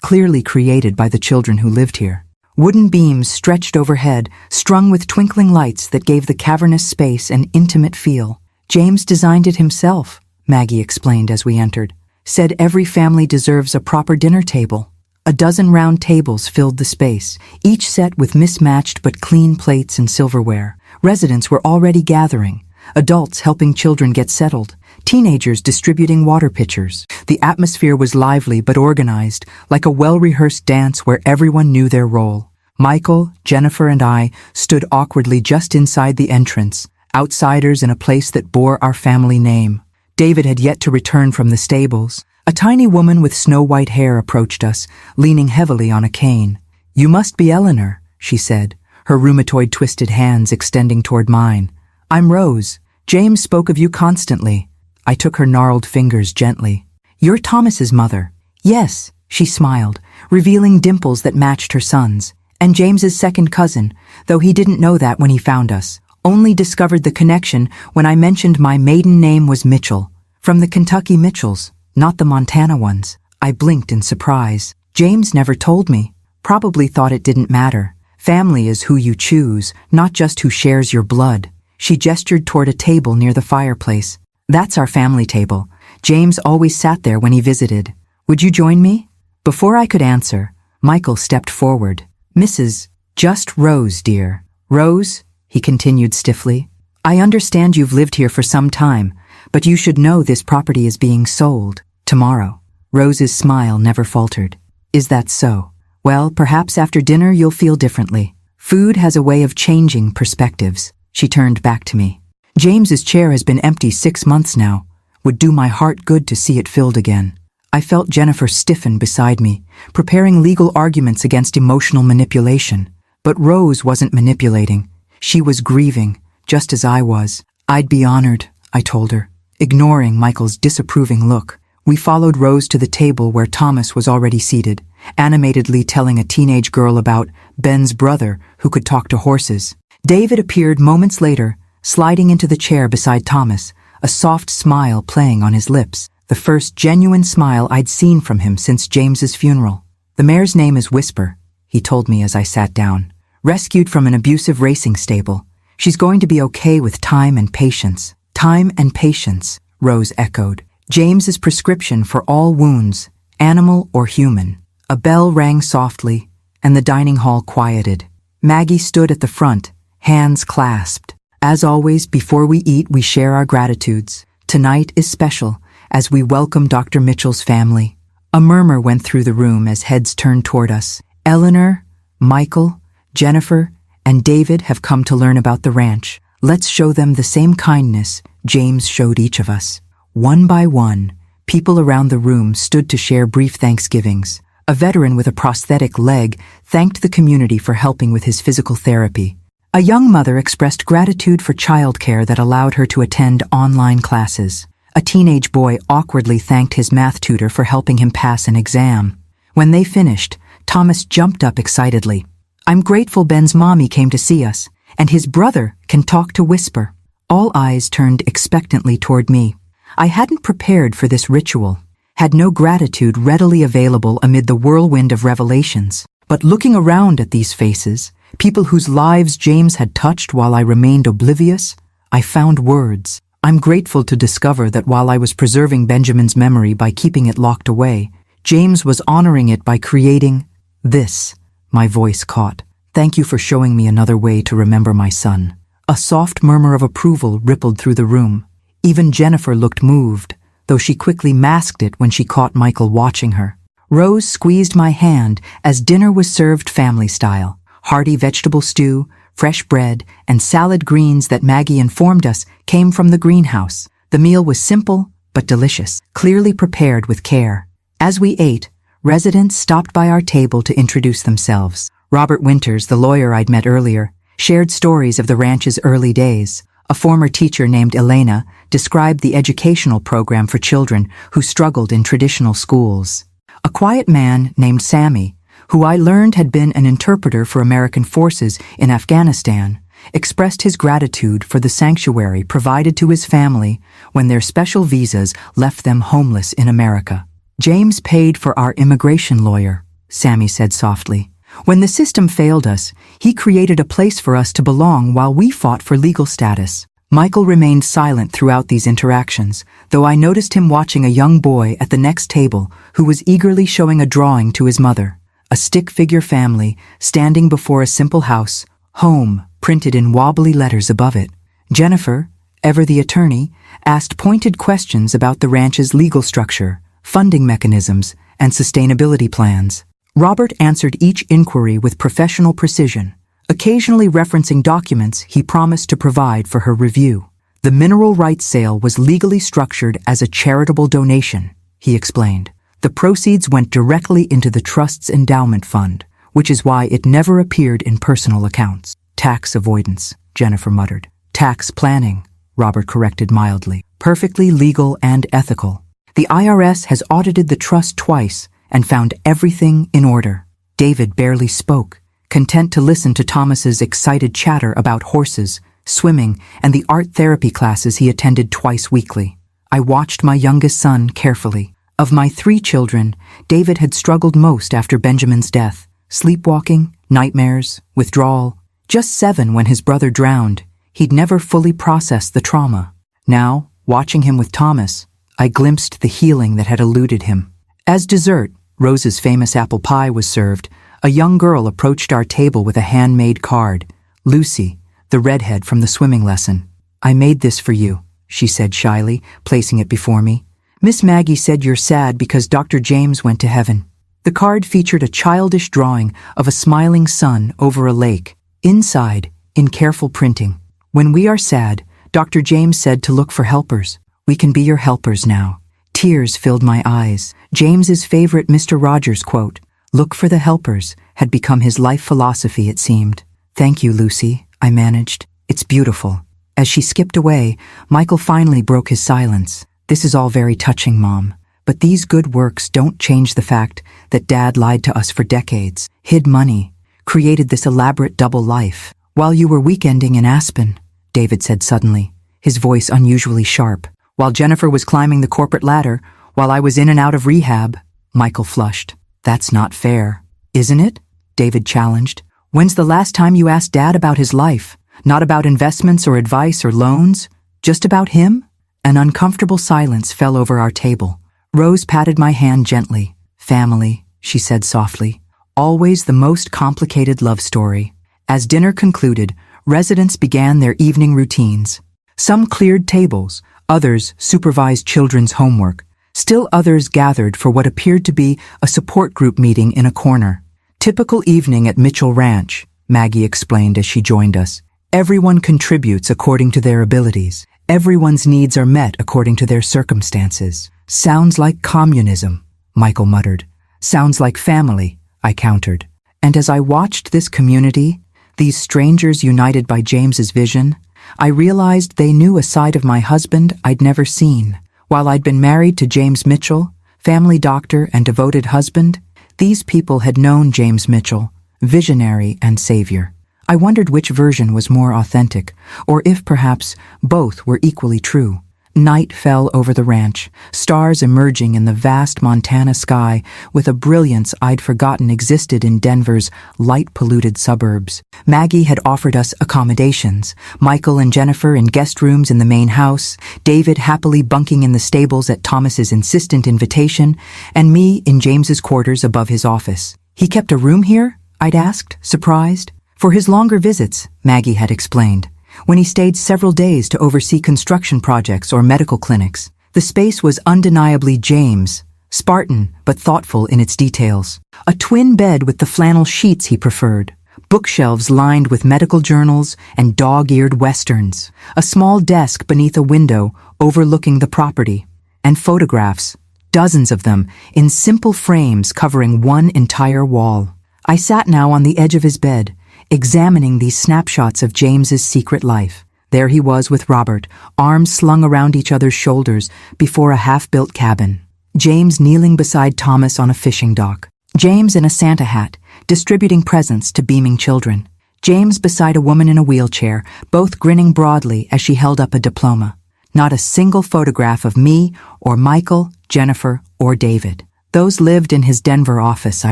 clearly created by the children who lived here. Wooden beams stretched overhead, strung with twinkling lights that gave the cavernous space an intimate feel. James designed it himself, Maggie explained as we entered. Said every family deserves a proper dinner table. A dozen round tables filled the space, each set with mismatched but clean plates and silverware. Residents were already gathering, adults helping children get settled, teenagers distributing water pitchers. The atmosphere was lively but organized, like a well-rehearsed dance where everyone knew their role. Michael, Jennifer, and I stood awkwardly just inside the entrance, outsiders in a place that bore our family name. David had yet to return from the stables. A tiny woman with snow-white hair approached us, leaning heavily on a cane. "You must be Eleanor," she said, her rheumatoid-twisted hands extending toward mine. "I'm Rose. James spoke of you constantly." I took her gnarled fingers gently. "You're Thomas's mother." "Yes," she smiled, revealing dimples that matched her son's. "And James's second cousin, though he didn't know that when he found us. Only discovered the connection when I mentioned my maiden name was Mitchell, from the Kentucky Mitchells. Not the Montana ones." I blinked in surprise. "James never told me. Probably thought it didn't matter. Family is who you choose, not just who shares your blood." She gestured toward a table near the fireplace. "That's our family table. James always sat there when he visited. Would you join me?" Before I could answer, Michael stepped forward. "Mrs. Just Rose, dear." "Rose," he continued stiffly, "I understand you've lived here for some time, but you should know this property is being sold tomorrow." Rose's smile never faltered. "Is that so? Well, perhaps after dinner you'll feel differently. Food has a way of changing perspectives." She turned back to me. "James's chair has been empty 6 months now. Would do my heart good to see it filled again." I felt Jennifer stiffen beside me, preparing legal arguments against emotional manipulation. But Rose wasn't manipulating. She was grieving, just as I was. "I'd be honored," I told her, ignoring Michael's disapproving look. We followed Rose to the table where Thomas was already seated, animatedly telling a teenage girl about Ben's brother who could talk to horses. David appeared moments later, sliding into the chair beside Thomas, a soft smile playing on his lips, the first genuine smile I'd seen from him since James's funeral. "The mare's name is Whisper," he told me as I sat down. "Rescued from an abusive racing stable. She's going to be okay with time and patience." "Time and patience," Rose echoed. "James's prescription for all wounds, animal or human." A bell rang softly, and the dining hall quieted. Maggie stood at the front, hands clasped. "As always, before we eat, we share our gratitudes. Tonight is special, as we welcome Dr. Mitchell's family." A murmur went through the room as heads turned toward us. Eleanor, Michael, Jennifer, and David have come to learn about the ranch. Let's show them the same kindness James showed each of us. One by one, people around the room stood to share brief thanksgivings. A veteran with a prosthetic leg thanked the community for helping with his physical therapy. A young mother expressed gratitude for childcare that allowed her to attend online classes. A teenage boy awkwardly thanked his math tutor for helping him pass an exam. When they finished, Thomas jumped up excitedly. "I'm grateful Ben's mommy came to see us, and his brother can talk to Whisper." All eyes turned expectantly toward me. I hadn't prepared for this ritual, had no gratitude readily available amid the whirlwind of revelations. But looking around at these faces, people whose lives James had touched while I remained oblivious, I found words. I'm grateful to discover that while I was preserving Benjamin's memory by keeping it locked away, James was honoring it by creating this. My voice caught. "Thank you for showing me another way to remember my son." A soft murmur of approval rippled through the room. Even Jennifer looked moved, though she quickly masked it when she caught Michael watching her. Rose squeezed my hand as dinner was served family style. Hearty vegetable stew, fresh bread, and salad greens that Maggie informed us came from the greenhouse. The meal was simple but delicious, clearly prepared with care. As we ate, residents stopped by our table to introduce themselves. Robert Winters, the lawyer I'd met earlier, shared stories of the ranch's early days. A former teacher named Elena described the educational program for children who struggled in traditional schools. A quiet man named Sammy, who I learned had been an interpreter for American forces in Afghanistan, expressed his gratitude for the sanctuary provided to his family when their special visas left them homeless in America. James paid for our immigration lawyer, Sammy said softly. When the system failed us, he created a place for us to belong while we fought for legal status. Michael remained silent throughout these interactions, though I noticed him watching a young boy at the next table who was eagerly showing a drawing to his mother. A stick-figure family standing before a simple house, home, printed in wobbly letters above it. Jennifer, ever the attorney, asked pointed questions about the ranch's legal structure, funding mechanisms, and sustainability plans. Robert answered each inquiry with professional precision, occasionally referencing documents he promised to provide for her review. The mineral rights sale was legally structured as a charitable donation, he explained. The proceeds went directly into the trust's endowment fund, which is why it never appeared in personal accounts. Tax avoidance, Jennifer muttered. Tax planning, Robert corrected mildly. Perfectly legal and ethical. The IRS has audited the trust twice and found everything in order. David barely spoke, content to listen to Thomas's excited chatter about horses, swimming, and the art therapy classes he attended twice weekly. I watched my youngest son carefully. Of my 3 children, David had struggled most after Benjamin's death. Sleepwalking, nightmares, withdrawal. Just 7 when his brother drowned. He'd never fully processed the trauma. Now, watching him with Thomas, I glimpsed the healing that had eluded him. As dessert, Rose's famous apple pie was served. A young girl approached our table with a handmade card. Lucy, the redhead from the swimming lesson. I made this for you, she said shyly, placing it before me. Miss Maggie said you're sad because Dr. James went to heaven. The card featured a childish drawing of a smiling sun over a lake. Inside, in careful printing, when we are sad, Dr. James said to look for helpers. We can be your helpers now. Tears filled my eyes. James's favorite Mr. Rogers quote, "Look for the helpers," had become his life philosophy, it seemed. Thank you, Lucy, I managed. It's beautiful. As she skipped away, Michael finally broke his silence. This is all very touching, Mom, but these good works don't change the fact that Dad lied to us for decades, hid money, created this elaborate double life. While you were weekending in Aspen, David said suddenly, his voice unusually sharp. While Jennifer was climbing the corporate ladder, while I was in and out of rehab, Michael flushed. That's not fair. Isn't it? David challenged. When's the last time you asked Dad about his life? Not about investments or advice or loans? Just about him? An uncomfortable silence fell over our table. Rose patted my hand gently. Family, she said softly. Always the most complicated love story. As dinner concluded, residents began their evening routines. Some cleared tables, others supervised children's homework. Still others gathered for what appeared to be a support group meeting in a corner. Typical evening at Mitchell Ranch, Maggie explained as she joined us. Everyone contributes according to their abilities. Everyone's needs are met according to their circumstances. Sounds like communism, Michael muttered. Sounds like family, I countered. And as I watched this community, these strangers united by James's vision, I realized they knew a side of my husband I'd never seen. While I'd been married to James Mitchell, family doctor and devoted husband, these people had known James Mitchell, visionary and savior. I wondered which version was more authentic, or if perhaps both were equally true. Night fell over the ranch, stars emerging in the vast Montana sky with a brilliance I'd forgotten existed in Denver's light-polluted suburbs. Maggie had offered us accommodations, Michael and Jennifer in guest rooms in the main house, David happily bunking in the stables at Thomas's insistent invitation, and me in James's quarters above his office. He kept a room here? I'd asked, surprised. For his longer visits, Maggie had explained. When he stayed several days to oversee construction projects or medical clinics, the space was undeniably James, Spartan but thoughtful in its details. A twin bed with the flannel sheets he preferred, bookshelves lined with medical journals and dog-eared westerns, a small desk beneath a window overlooking the property, and photographs, dozens of them, in simple frames covering one entire wall. I sat now on the edge of his bed, examining these snapshots of James's secret life. There he was with Robert, arms slung around each other's shoulders before a half-built cabin. James kneeling beside Thomas on a fishing dock. James in a Santa hat, distributing presents to beaming children. James beside a woman in a wheelchair, both grinning broadly as she held up a diploma. Not a single photograph of me or Michael, Jennifer, or David. Those lived in his Denver office, I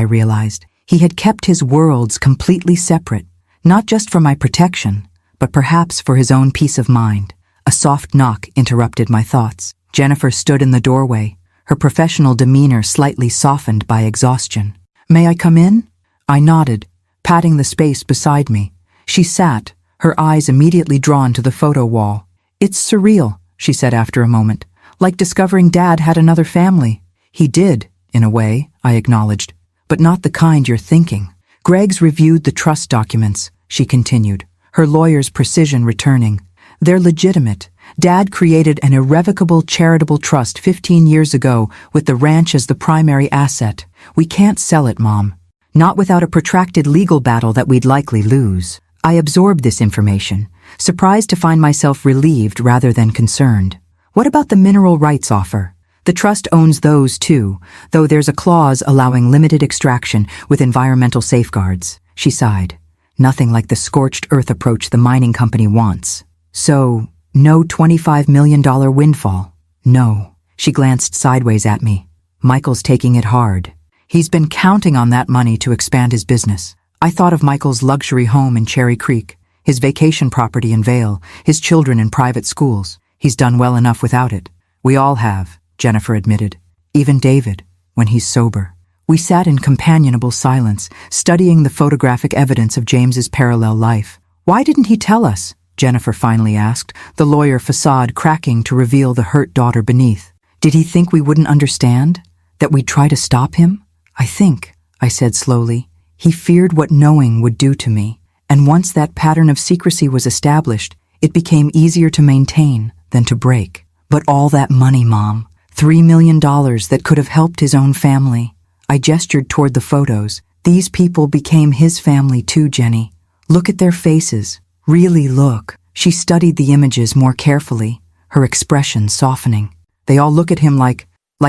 realized. He had kept his worlds completely separate, not just for my protection, but perhaps for his own peace of mind. A soft knock interrupted my thoughts. Jennifer stood in the doorway, her professional demeanor slightly softened by exhaustion. "May I come in?" I nodded, patting the space beside me. She sat, her eyes immediately drawn to the photo wall. "It's surreal," she said after a moment, "like discovering Dad had another family." "He did, in a way," I acknowledged, "but not the kind you're thinking." "Greg's reviewed the trust documents," she continued, her lawyer's precision returning. "They're legitimate. Dad created an irrevocable charitable trust 15 years ago with the ranch as the primary asset. We can't sell it, Mom. Not without a protracted legal battle that we'd likely lose." I absorbed this information, surprised to find myself relieved rather than concerned. "What about the mineral rights offer?" "The trust owns those too, though there's a clause allowing limited extraction with environmental safeguards," she sighed. "Nothing like the scorched earth approach the mining company wants." "So, no $25 million windfall?" "No." She glanced sideways at me. "Michael's taking it hard. He's been counting on that money to expand his business." I thought of Michael's luxury home in Cherry Creek, his vacation property in Vail, his children in private schools. He's done well enough without it. "We all have," Jennifer admitted. "Even David, when he's sober." We sat in companionable silence, studying the photographic evidence of James's parallel life. "Why didn't he tell us?" Jennifer finally asked, the lawyer facade cracking to reveal the hurt daughter beneath. "Did he think we wouldn't understand? That we'd try to stop him?" "I think," I said slowly, "he feared what knowing would do to me. And once that pattern of secrecy was established, it became easier to maintain than to break." "But all that money, Mom. $3 million that could have helped his own family." I gestured toward the photos. "These people became his family too, Jenny. Look at their faces. Really look." She studied the images more carefully, her expression softening. "They all look at him like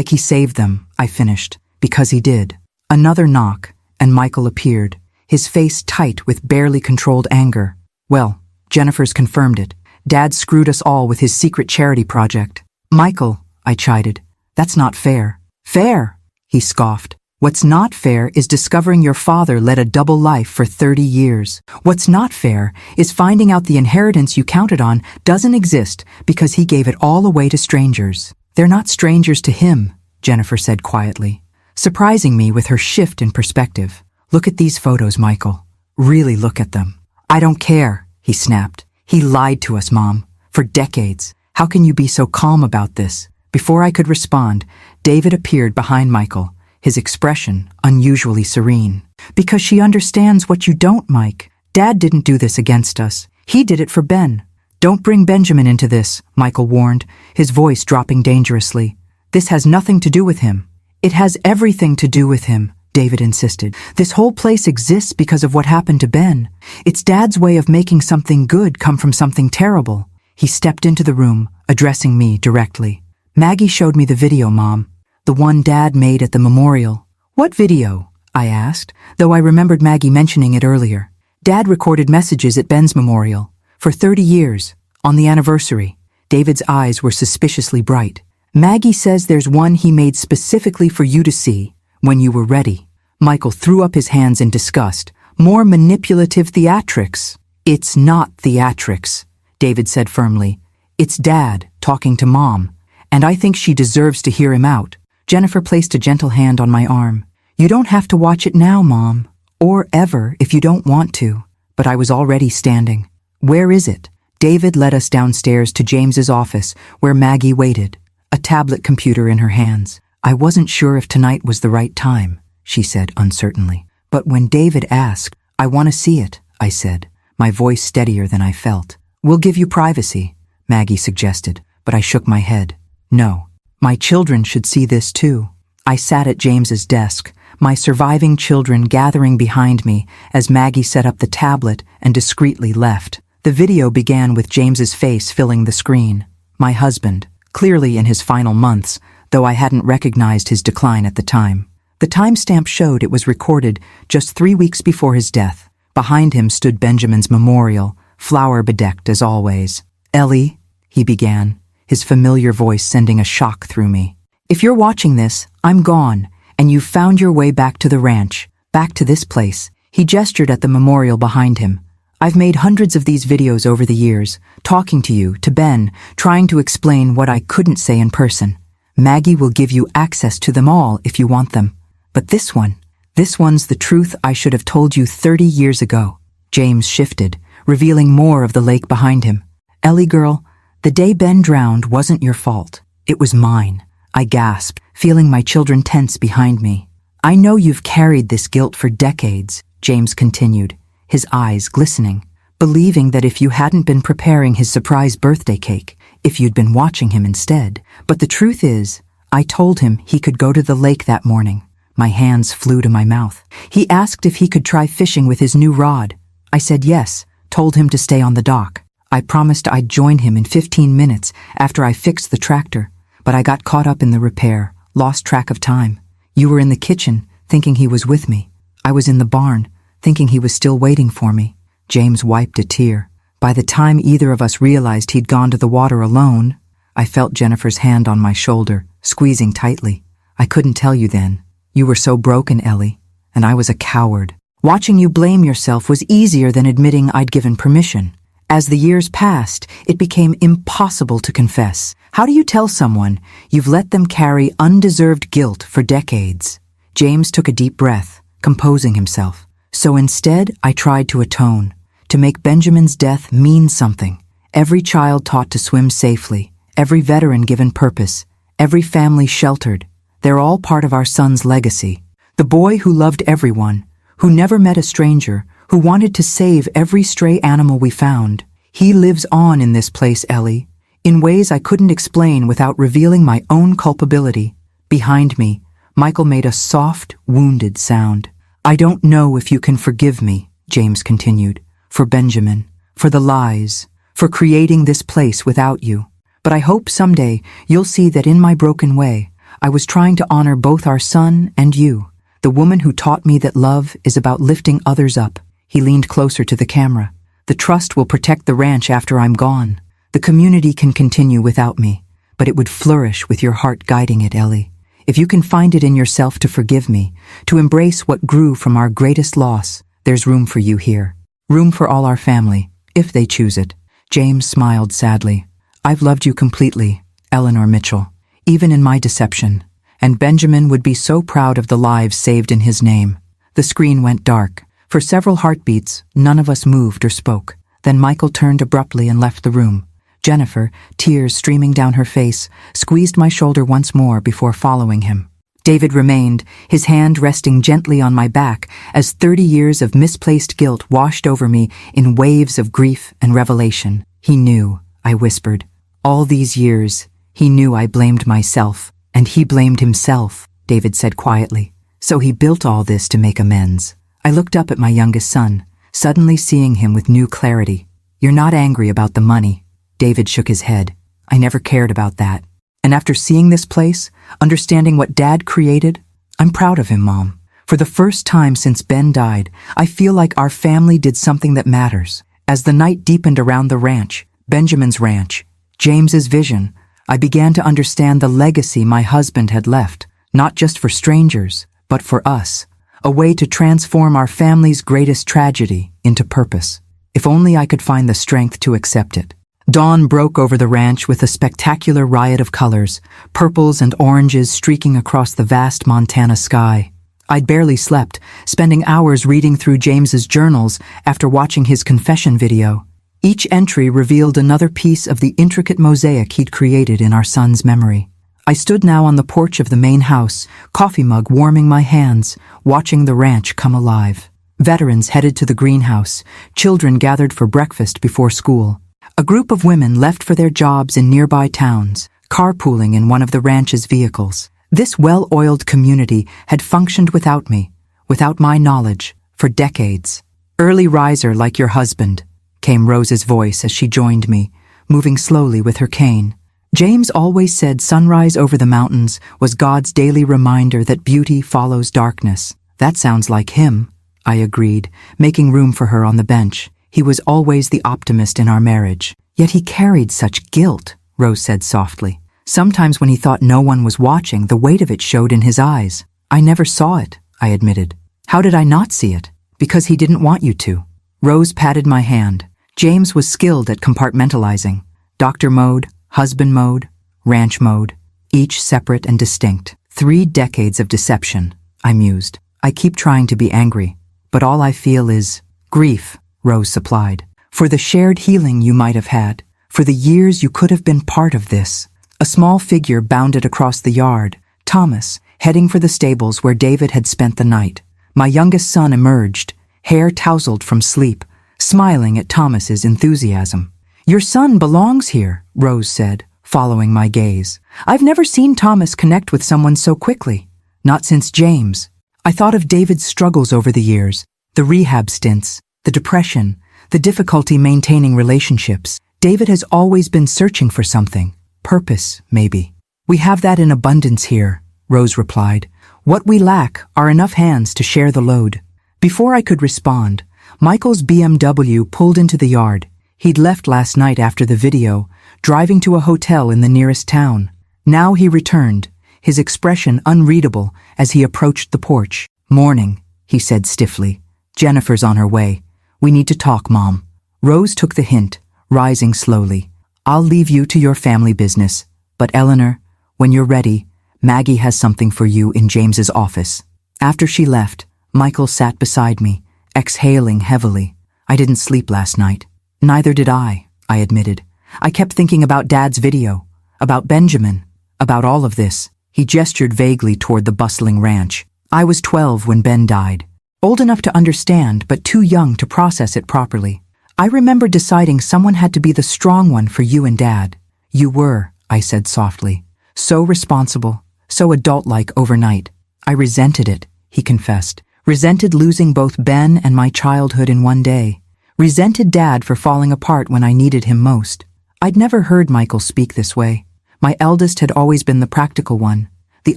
he saved them," I finished. "Because he did." Another knock, and Michael appeared, his face tight with barely controlled anger. "Well, Jennifer's confirmed it. Dad screwed us all with his secret charity project." "Michael," I chided, "that's not fair." "Fair?" he scoffed. "What's not fair is discovering your father led a double life for 30 years. What's not fair is finding out the inheritance you counted on doesn't exist because he gave it all away to strangers." "They're not strangers to him," Jennifer said quietly, surprising me with her shift in perspective. "Look at these photos, Michael. Really look at them." "I don't care," he snapped. "He lied to us, Mom, for decades. How can you be so calm about this?" Before I could respond, David appeared behind Michael, his expression unusually serene. "Because she understands what you don't, Mike. Dad didn't do this against us. He did it for Ben." "Don't bring Benjamin into this," Michael warned, his voice dropping dangerously. "This has nothing to do with him." "It has everything to do with him," David insisted. "This whole place exists because of what happened to Ben. It's Dad's way of making something good come from something terrible." He stepped into the room, addressing me directly. "Maggie showed me the video, Mom. The one Dad made at the memorial." "What video?" I asked, though I remembered Maggie mentioning it earlier. "Dad recorded messages at Ben's memorial. For 30 years. On the anniversary." David's eyes were suspiciously bright. "Maggie says there's one he made specifically for you to see, when you were ready." Michael threw up his hands in disgust. "More manipulative theatrics." "It's not theatrics," David said firmly. "It's Dad talking to Mom, and I think she deserves to hear him out." Jennifer placed a gentle hand on my arm. "You don't have to watch it now, Mom, or ever if you don't want to." But I was already standing. "Where is it?" David led us downstairs to James's office, where Maggie waited, a tablet computer in her hands. "I wasn't sure if tonight was the right time," she said uncertainly. But when David asked, I want to see it, I said, my voice steadier than I felt. We'll give you privacy, Maggie suggested, but I shook my head. No. My children should see this too. I sat at James's desk, my surviving children gathering behind me as Maggie set up the tablet and discreetly left. The video began with James's face filling the screen. My husband, clearly in his final months, though I hadn't recognized his decline at the time. The timestamp showed it was recorded just 3 weeks before his death. Behind him stood Benjamin's memorial, flower-bedecked as always. Ellie, he began, his familiar voice sending a shock through me. If you're watching this, I'm gone, and you've found your way back to the ranch, back to this place. He gestured at the memorial behind him. I've made hundreds of these videos over the years, talking to you, to Ben, trying to explain what I couldn't say in person. Maggie will give you access to them all if you want them. But this one's the truth I should have told you 30 years ago. James shifted, revealing more of the lake behind him. Ellie girl, the day Ben drowned wasn't your fault. It was mine. I gasped, feeling my children tense behind me. I know you've carried this guilt for decades, James continued, his eyes glistening, believing that if you hadn't been preparing his surprise birthday cake, if you'd been watching him instead. But the truth is, I told him he could go to the lake that morning. My hands flew to my mouth. He asked if he could try fishing with his new rod. I said yes, told him to stay on the dock. I promised I'd join him in 15 minutes after I fixed the tractor, but I got caught up in the repair, lost track of time. You were in the kitchen, thinking he was with me. I was in the barn, thinking he was still waiting for me. James wiped a tear. By the time either of us realized he'd gone to the water alone, I felt Jennifer's hand on my shoulder, squeezing tightly. I couldn't tell you then. You were so broken, Ellie, and I was a coward. Watching you blame yourself was easier than admitting I'd given permission. As the years passed, it became impossible to confess. How do you tell someone you've let them carry undeserved guilt for decades? James took a deep breath, composing himself. So instead, I tried to atone, to make Benjamin's death mean something. Every child taught to swim safely, every veteran given purpose, every family sheltered. They're all part of our son's legacy. The boy who loved everyone, who never met a stranger, who wanted to save every stray animal we found. He lives on in this place, Ellie, in ways I couldn't explain without revealing my own culpability. Behind me, Michael made a soft, wounded sound. I don't know if you can forgive me, James continued, for Benjamin, for the lies, for creating this place without you. But I hope someday you'll see that in my broken way, I was trying to honor both our son and you, the woman who taught me that love is about lifting others up. He leaned closer to the camera. The trust will protect the ranch after I'm gone. The community can continue without me, but it would flourish with your heart guiding it, Ellie. If you can find it in yourself to forgive me, to embrace what grew from our greatest loss, there's room for you here. Room for all our family, if they choose it. James smiled sadly. I've loved you completely, Eleanor Mitchell, even in my deception, and Benjamin would be so proud of the lives saved in his name. The screen went dark. For several heartbeats, none of us moved or spoke. Then Michael turned abruptly and left the room. Jennifer, tears streaming down her face, squeezed my shoulder once more before following him. David remained, his hand resting gently on my back as 30 years of misplaced guilt washed over me in waves of grief and revelation. He knew, I whispered. All these years, he knew I blamed myself, and he blamed himself, David said quietly. So he built all this to make amends. I looked up at my youngest son, suddenly seeing him with new clarity. You're not angry about the money. David shook his head. I never cared about that. And after seeing this place, understanding what Dad created, I'm proud of him, Mom. For the first time since Ben died, I feel like our family did something that matters. As the night deepened around the ranch, Benjamin's ranch, James's vision, I began to understand the legacy my husband had left, not just for strangers, but for us. A way to transform our family's greatest tragedy into purpose. If only I could find the strength to accept it. Dawn broke over the ranch with a spectacular riot of colors, purples and oranges streaking across the vast Montana sky. I'd barely slept, spending hours reading through James's journals after watching his confession video. Each entry revealed another piece of the intricate mosaic he'd created in our son's memory. I stood now on the porch of the main house, coffee mug warming my hands, watching the ranch come alive. Veterans headed to the greenhouse, children gathered for breakfast before school. A group of women left for their jobs in nearby towns, carpooling in one of the ranch's vehicles. This well-oiled community had functioned without me, without my knowledge, for decades. "Early riser like your husband," came Rose's voice as she joined me, moving slowly with her cane. James always said sunrise over the mountains was God's daily reminder that beauty follows darkness. "That sounds like him," I agreed, making room for her on the bench. "He was always the optimist in our marriage. Yet he carried such guilt," Rose said softly. "Sometimes when he thought no one was watching, the weight of it showed in his eyes." "I never saw it," I admitted. "How did I not see it?" "Because he didn't want you to." Rose patted my hand. James was skilled at compartmentalizing. Doctor mode, husband mode, ranch mode, each separate and distinct. 3 decades of deception, I mused. "I keep trying to be angry, but all I feel is grief," Rose supplied. "For the shared healing you might have had, for the years you could have been part of this." A small figure bounded across the yard, Thomas, heading for the stables where David had spent the night. My youngest son emerged, hair tousled from sleep, smiling at Thomas's enthusiasm. "Your son belongs here," Rose said, following my gaze. "I've never seen Thomas connect with someone so quickly. Not since James." I thought of David's struggles over the years, the rehab stints, the depression, the difficulty maintaining relationships. David has always been searching for something. Purpose, maybe. "We have that in abundance here," Rose replied. "What we lack are enough hands to share the load." Before I could respond, Michael's BMW pulled into the yard. He'd left last night after the video, driving to a hotel in the nearest town. Now he returned, his expression unreadable as he approached the porch. "Morning," he said stiffly. "Jennifer's on her way. We need to talk, Mom." Rose took the hint, rising slowly. "I'll leave you to your family business, but Eleanor, when you're ready, Maggie has something for you in James's office." After she left, Michael sat beside me, exhaling heavily. "I didn't sleep last night." "Neither did I admitted. "I kept thinking about Dad's video, about Benjamin, about all of this." He gestured vaguely toward the bustling ranch. "I was 12 when Ben died. Old enough to understand, but too young to process it properly. I remember deciding someone had to be the strong one for you and Dad. You were," I said softly. "So responsible, so adult-like overnight." "I resented it," he confessed. "Resented losing both Ben and my childhood in one day. Resented Dad for falling apart when I needed him most." I'd never heard Michael speak this way. My eldest had always been the practical one, the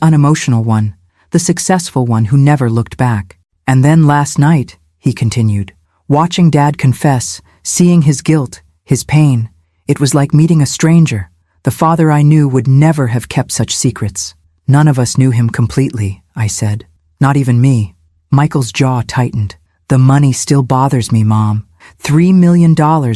unemotional one, the successful one who never looked back. "And then last night," he continued, "watching Dad confess, seeing his guilt, his pain, it was like meeting a stranger. The father I knew would never have kept such secrets." "None of us knew him completely," I said. "Not even me." Michael's jaw tightened. "The money still bothers me, Mom. $3 million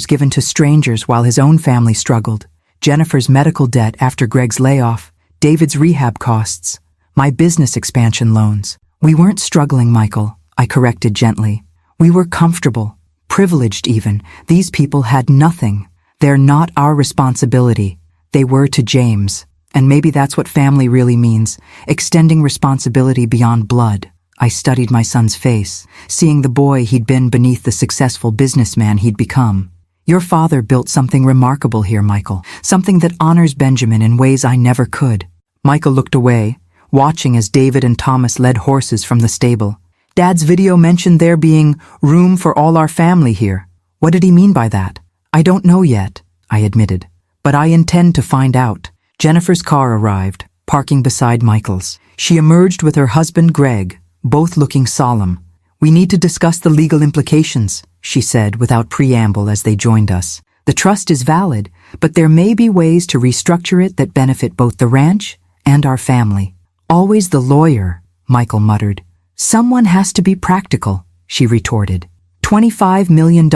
given to strangers while his own family struggled. Jennifer's medical debt after Greg's layoff, David's rehab costs, my business expansion loans. We weren't struggling, Michael," I corrected gently. "We were comfortable, privileged even. These people had nothing. They're not our responsibility. They were to James. And maybe that's what family really means, extending responsibility beyond blood." I studied my son's face, seeing the boy he'd been beneath the successful businessman he'd become. "Your father built something remarkable here, Michael, something that honors Benjamin in ways I never could." Michael looked away, watching as David and Thomas led horses from the stable. "Dad's video mentioned there being room for all our family here. What did he mean by that?" "I don't know yet," I admitted, "but I intend to find out." Jennifer's car arrived, parking beside Michael's. She emerged with her husband Greg, both looking solemn. "We need to discuss the legal implications," she said without preamble as they joined us. "The trust is valid, but there may be ways to restructure it that benefit both the ranch and our family." "Always the lawyer," Michael muttered. "Someone has to be practical," she retorted. $25 million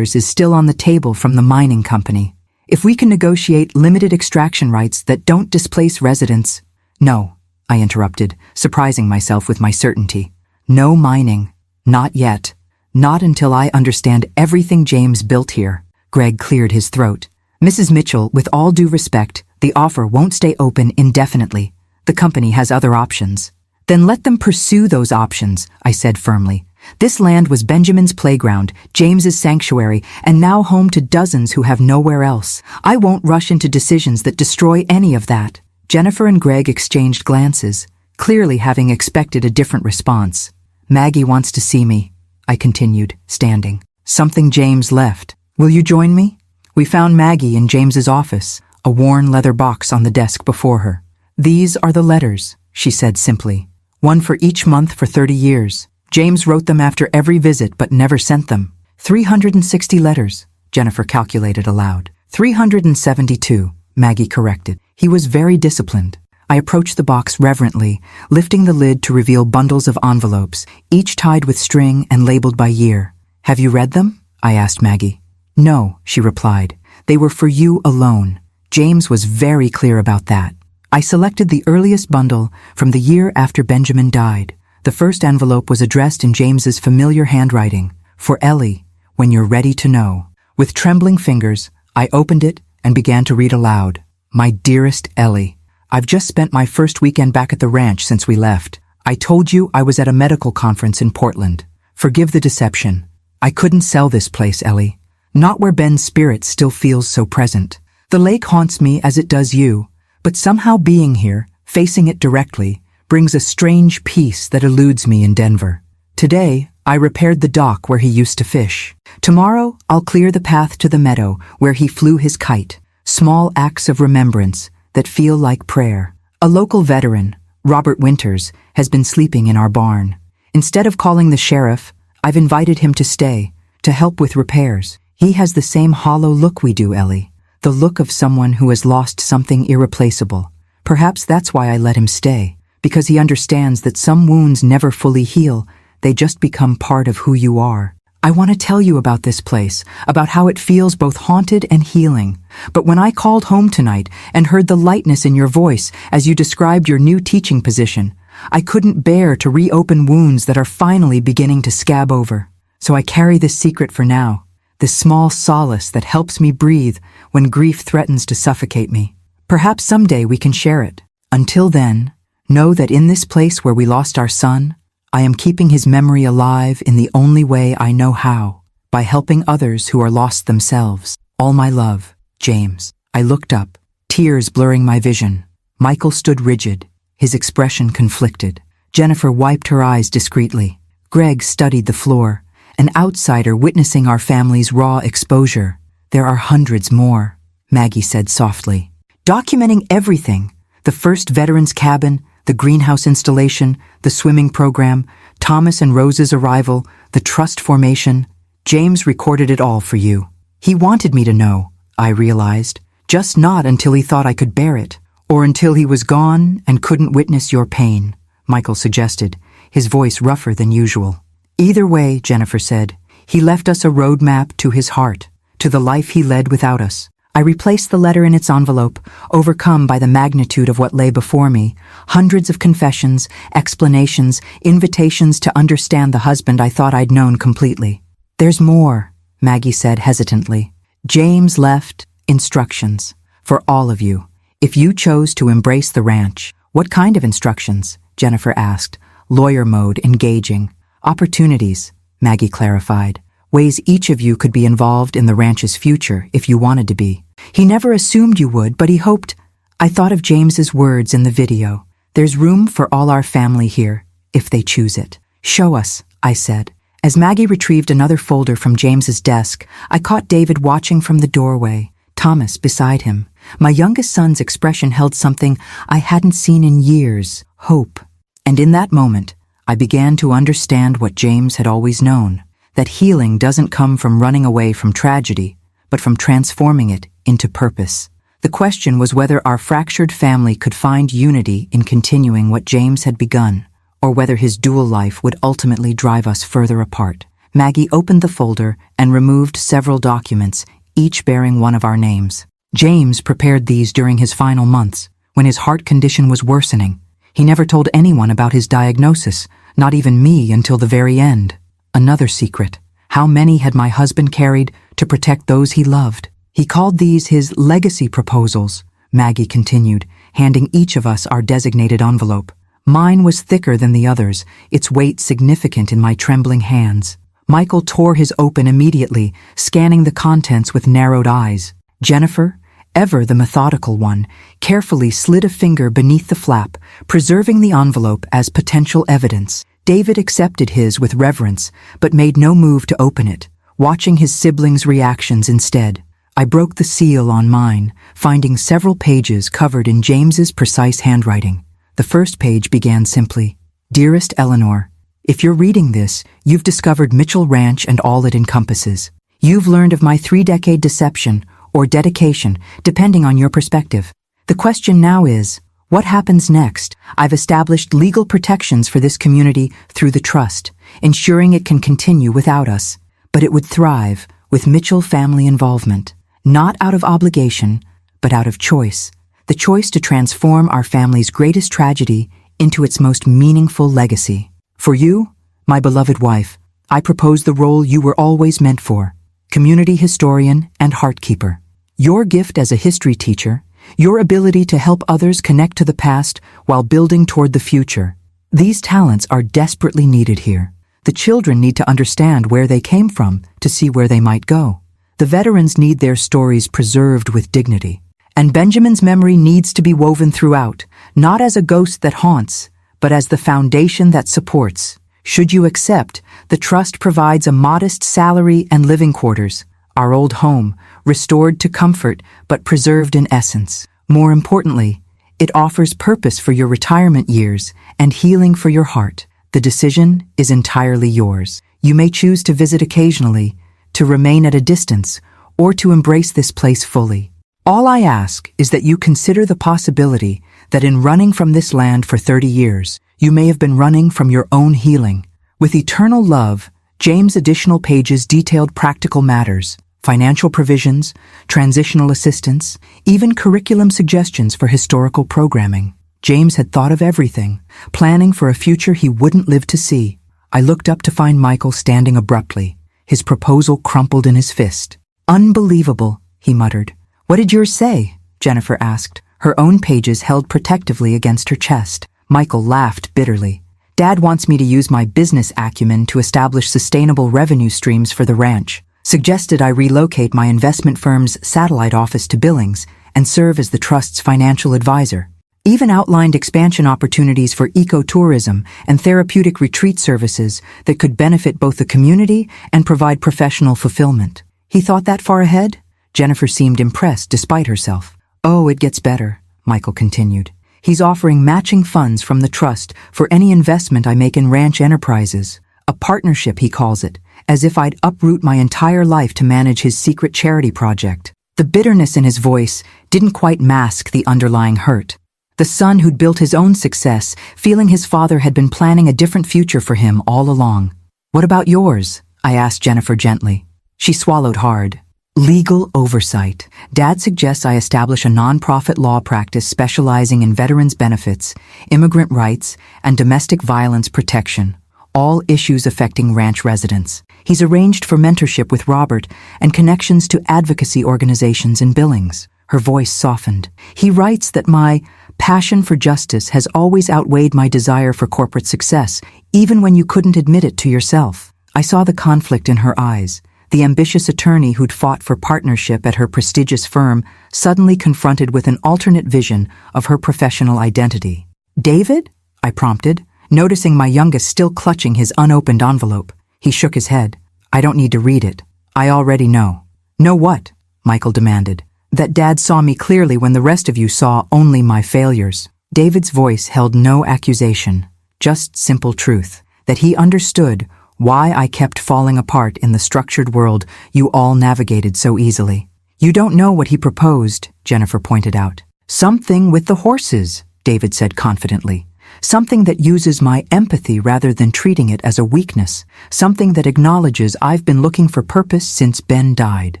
is still on the table from the mining company. If we can negotiate limited extraction rights that don't displace residents— "No," I interrupted, surprising myself with my certainty. "No mining. Not yet. Not until I understand everything James built here." Greg cleared his throat. "Mrs. Mitchell, with all due respect, the offer won't stay open indefinitely. The company has other options." "Then let them pursue those options," I said firmly. This land was Benjamin's playground, James's sanctuary, and now home to dozens who have nowhere else. I won't rush into decisions that destroy any of that. Jennifer and Greg exchanged glances, clearly having expected a different response. Maggie wants to see me, I continued, standing. Something James left. Will you join me? We found Maggie in James's office, a worn leather box on the desk before her. These are the letters, she said simply. One for each month for 30 years. James wrote them after every visit but never sent them. 360 letters, Jennifer calculated aloud. 372, Maggie corrected. He was very disciplined. I approached the box reverently, lifting the lid to reveal bundles of envelopes, each tied with string and labeled by year. Have you read them? I asked Maggie. No, she replied. They were for you alone. James was very clear about that. I selected the earliest bundle from the year after Benjamin died. The first envelope was addressed in James's familiar handwriting. For Ellie, when you're ready to know. With trembling fingers, I opened it and began to read aloud. My dearest Ellie, I've just spent my first weekend back at the ranch since we left. I told you I was at a medical conference in Portland. Forgive the deception. I couldn't sell this place, Ellie. Not where Ben's spirit still feels so present. The lake haunts me as it does you, but somehow being here, facing it directly, brings a strange peace that eludes me in Denver. Today, I repaired the dock where he used to fish. Tomorrow, I'll clear the path to the meadow where he flew his kite. Small acts of remembrance that feel like prayer. A local veteran, Robert Winters, has been sleeping in our barn. Instead of calling the sheriff, I've invited him to stay, to help with repairs. He has the same hollow look we do, Ellie. The look of someone who has lost something irreplaceable. Perhaps that's why I let him stay, because he understands that some wounds never fully heal, they just become part of who you are. I want to tell you about this place, about how it feels both haunted and healing. But when I called home tonight and heard the lightness in your voice as you described your new teaching position, I couldn't bear to reopen wounds that are finally beginning to scab over. So I carry this secret for now, this small solace that helps me breathe when grief threatens to suffocate me. Perhaps someday we can share it. Until then, know that in this place where we lost our son, I am keeping his memory alive in the only way I know how, by helping others who are lost themselves. All my love, James. I looked up, tears blurring my vision. Michael stood rigid, his expression conflicted. Jennifer wiped her eyes discreetly. Greg studied the floor, an outsider witnessing our family's raw exposure. There are hundreds more, Maggie said softly. Documenting everything, the first veterans cabin, the greenhouse installation, the swimming program, Thomas and Rose's arrival, the trust formation. James recorded it all for you. He wanted me to know, I realized, just not until he thought I could bear it, or until he was gone and couldn't witness your pain, Michael suggested, his voice rougher than usual. Either way, Jennifer said, he left us a roadmap to his heart, to the life he led without us. I replaced the letter in its envelope, overcome by the magnitude of what lay before me. Hundreds of confessions, explanations, invitations to understand the husband I thought I'd known completely. There's more, Maggie said hesitantly. James left instructions for all of you. If you chose to embrace the ranch, what kind of instructions? Jennifer asked, lawyer mode engaging. Opportunities, Maggie clarified. Ways each of you could be involved in the ranch's future if you wanted to be. He never assumed you would, but he hoped. I thought of James's words in the video. There's room for all our family here, if they choose it. Show us, I said. As Maggie retrieved another folder from James's desk, I caught David watching from the doorway, Thomas beside him. My youngest son's expression held something I hadn't seen in years, hope. And in that moment, I began to understand what James had always known, that healing doesn't come from running away from tragedy, but from transforming it into purpose. The question was whether our fractured family could find unity in continuing what James had begun, or whether his dual life would ultimately drive us further apart. Maggie opened the folder and removed several documents, each bearing one of our names. James prepared these during his final months, when his heart condition was worsening. He never told anyone about his diagnosis, not even me until the very end. Another secret. How many had my husband carried to protect those he loved? He called these his legacy proposals, Maggie continued, handing each of us our designated envelope. Mine was thicker than the others, its weight significant in my trembling hands. Michael tore his open immediately, scanning the contents with narrowed eyes. Jennifer, ever the methodical one, carefully slid a finger beneath the flap, preserving the envelope as potential evidence. David accepted his with reverence, but made no move to open it, watching his siblings' reactions instead. I broke the seal on mine, finding several pages covered in James's precise handwriting. The first page began simply, "Dearest Eleanor, if you're reading this, you've discovered Mitchell Ranch and all it encompasses. You've learned of my 3-decade deception, or dedication, depending on your perspective. The question now is, what happens next? I've established legal protections for this community through the trust, ensuring it can continue without us. But it would thrive with Mitchell family involvement, not out of obligation, but out of choice. The choice to transform our family's greatest tragedy into its most meaningful legacy. For you, my beloved wife, I propose the role you were always meant for, community historian and heartkeeper. Your gift as a history teacher, your ability to help others connect to the past while building toward the future. These talents are desperately needed here. The children need to understand where they came from to see where they might go. The veterans need their stories preserved with dignity. And Benjamin's memory needs to be woven throughout, not as a ghost that haunts, but as the foundation that supports. Should you accept, the trust provides a modest salary and living quarters, our old home, restored to comfort but preserved in essence. More importantly, it offers purpose for your retirement years and healing for your heart. The decision is entirely yours. You may choose to visit occasionally, to remain at a distance, or to embrace this place fully. All I ask is that you consider the possibility that in running from this land for 30 years, you may have been running from your own healing. With eternal love, James' additional pages detailed practical matters, financial provisions, transitional assistance, even curriculum suggestions for historical programming. James had thought of everything, planning for a future he wouldn't live to see. I looked up to find Michael standing abruptly, his proposal crumpled in his fist. "Unbelievable," he muttered. "What did yours say?" Jennifer asked, her own pages held protectively against her chest. Michael laughed bitterly. "Dad wants me to use my business acumen to establish sustainable revenue streams for the ranch. Suggested I relocate my investment firm's satellite office to Billings and serve as the trust's financial advisor. Even outlined expansion opportunities for ecotourism and therapeutic retreat services that could benefit both the community and provide professional fulfillment." He thought that far ahead? Jennifer seemed impressed despite herself. "Oh, it gets better," Michael continued. "He's offering matching funds from the trust for any investment I make in ranch enterprises. A partnership, he calls it, as if I'd uproot my entire life to manage his secret charity project." The bitterness in his voice didn't quite mask the underlying hurt. The son who'd built his own success, feeling his father had been planning a different future for him all along. "What about yours?" I asked Jennifer gently. She swallowed hard. "Legal oversight. Dad suggests I establish a nonprofit law practice specializing in veterans' benefits, immigrant rights, and domestic violence protection, all issues affecting ranch residents. He's arranged for mentorship with Robert and connections to advocacy organizations in Billings." Her voice softened. "He writes that my passion for justice has always outweighed my desire for corporate success, even when you couldn't admit it to yourself." I saw the conflict in her eyes. The ambitious attorney who'd fought for partnership at her prestigious firm suddenly confronted with an alternate vision of her professional identity. "David?" I prompted, noticing my youngest still clutching his unopened envelope. He shook his head. "I don't need to read it. I already know." "Know what?" Michael demanded. "That Dad saw me clearly when the rest of you saw only my failures." David's voice held no accusation, just simple truth, that he understood why I kept falling apart in the structured world you all navigated so easily. "You don't know what he proposed," Jennifer pointed out. "Something with the horses," David said confidently. "Something that uses my empathy rather than treating it as a weakness. Something that acknowledges I've been looking for purpose since Ben died."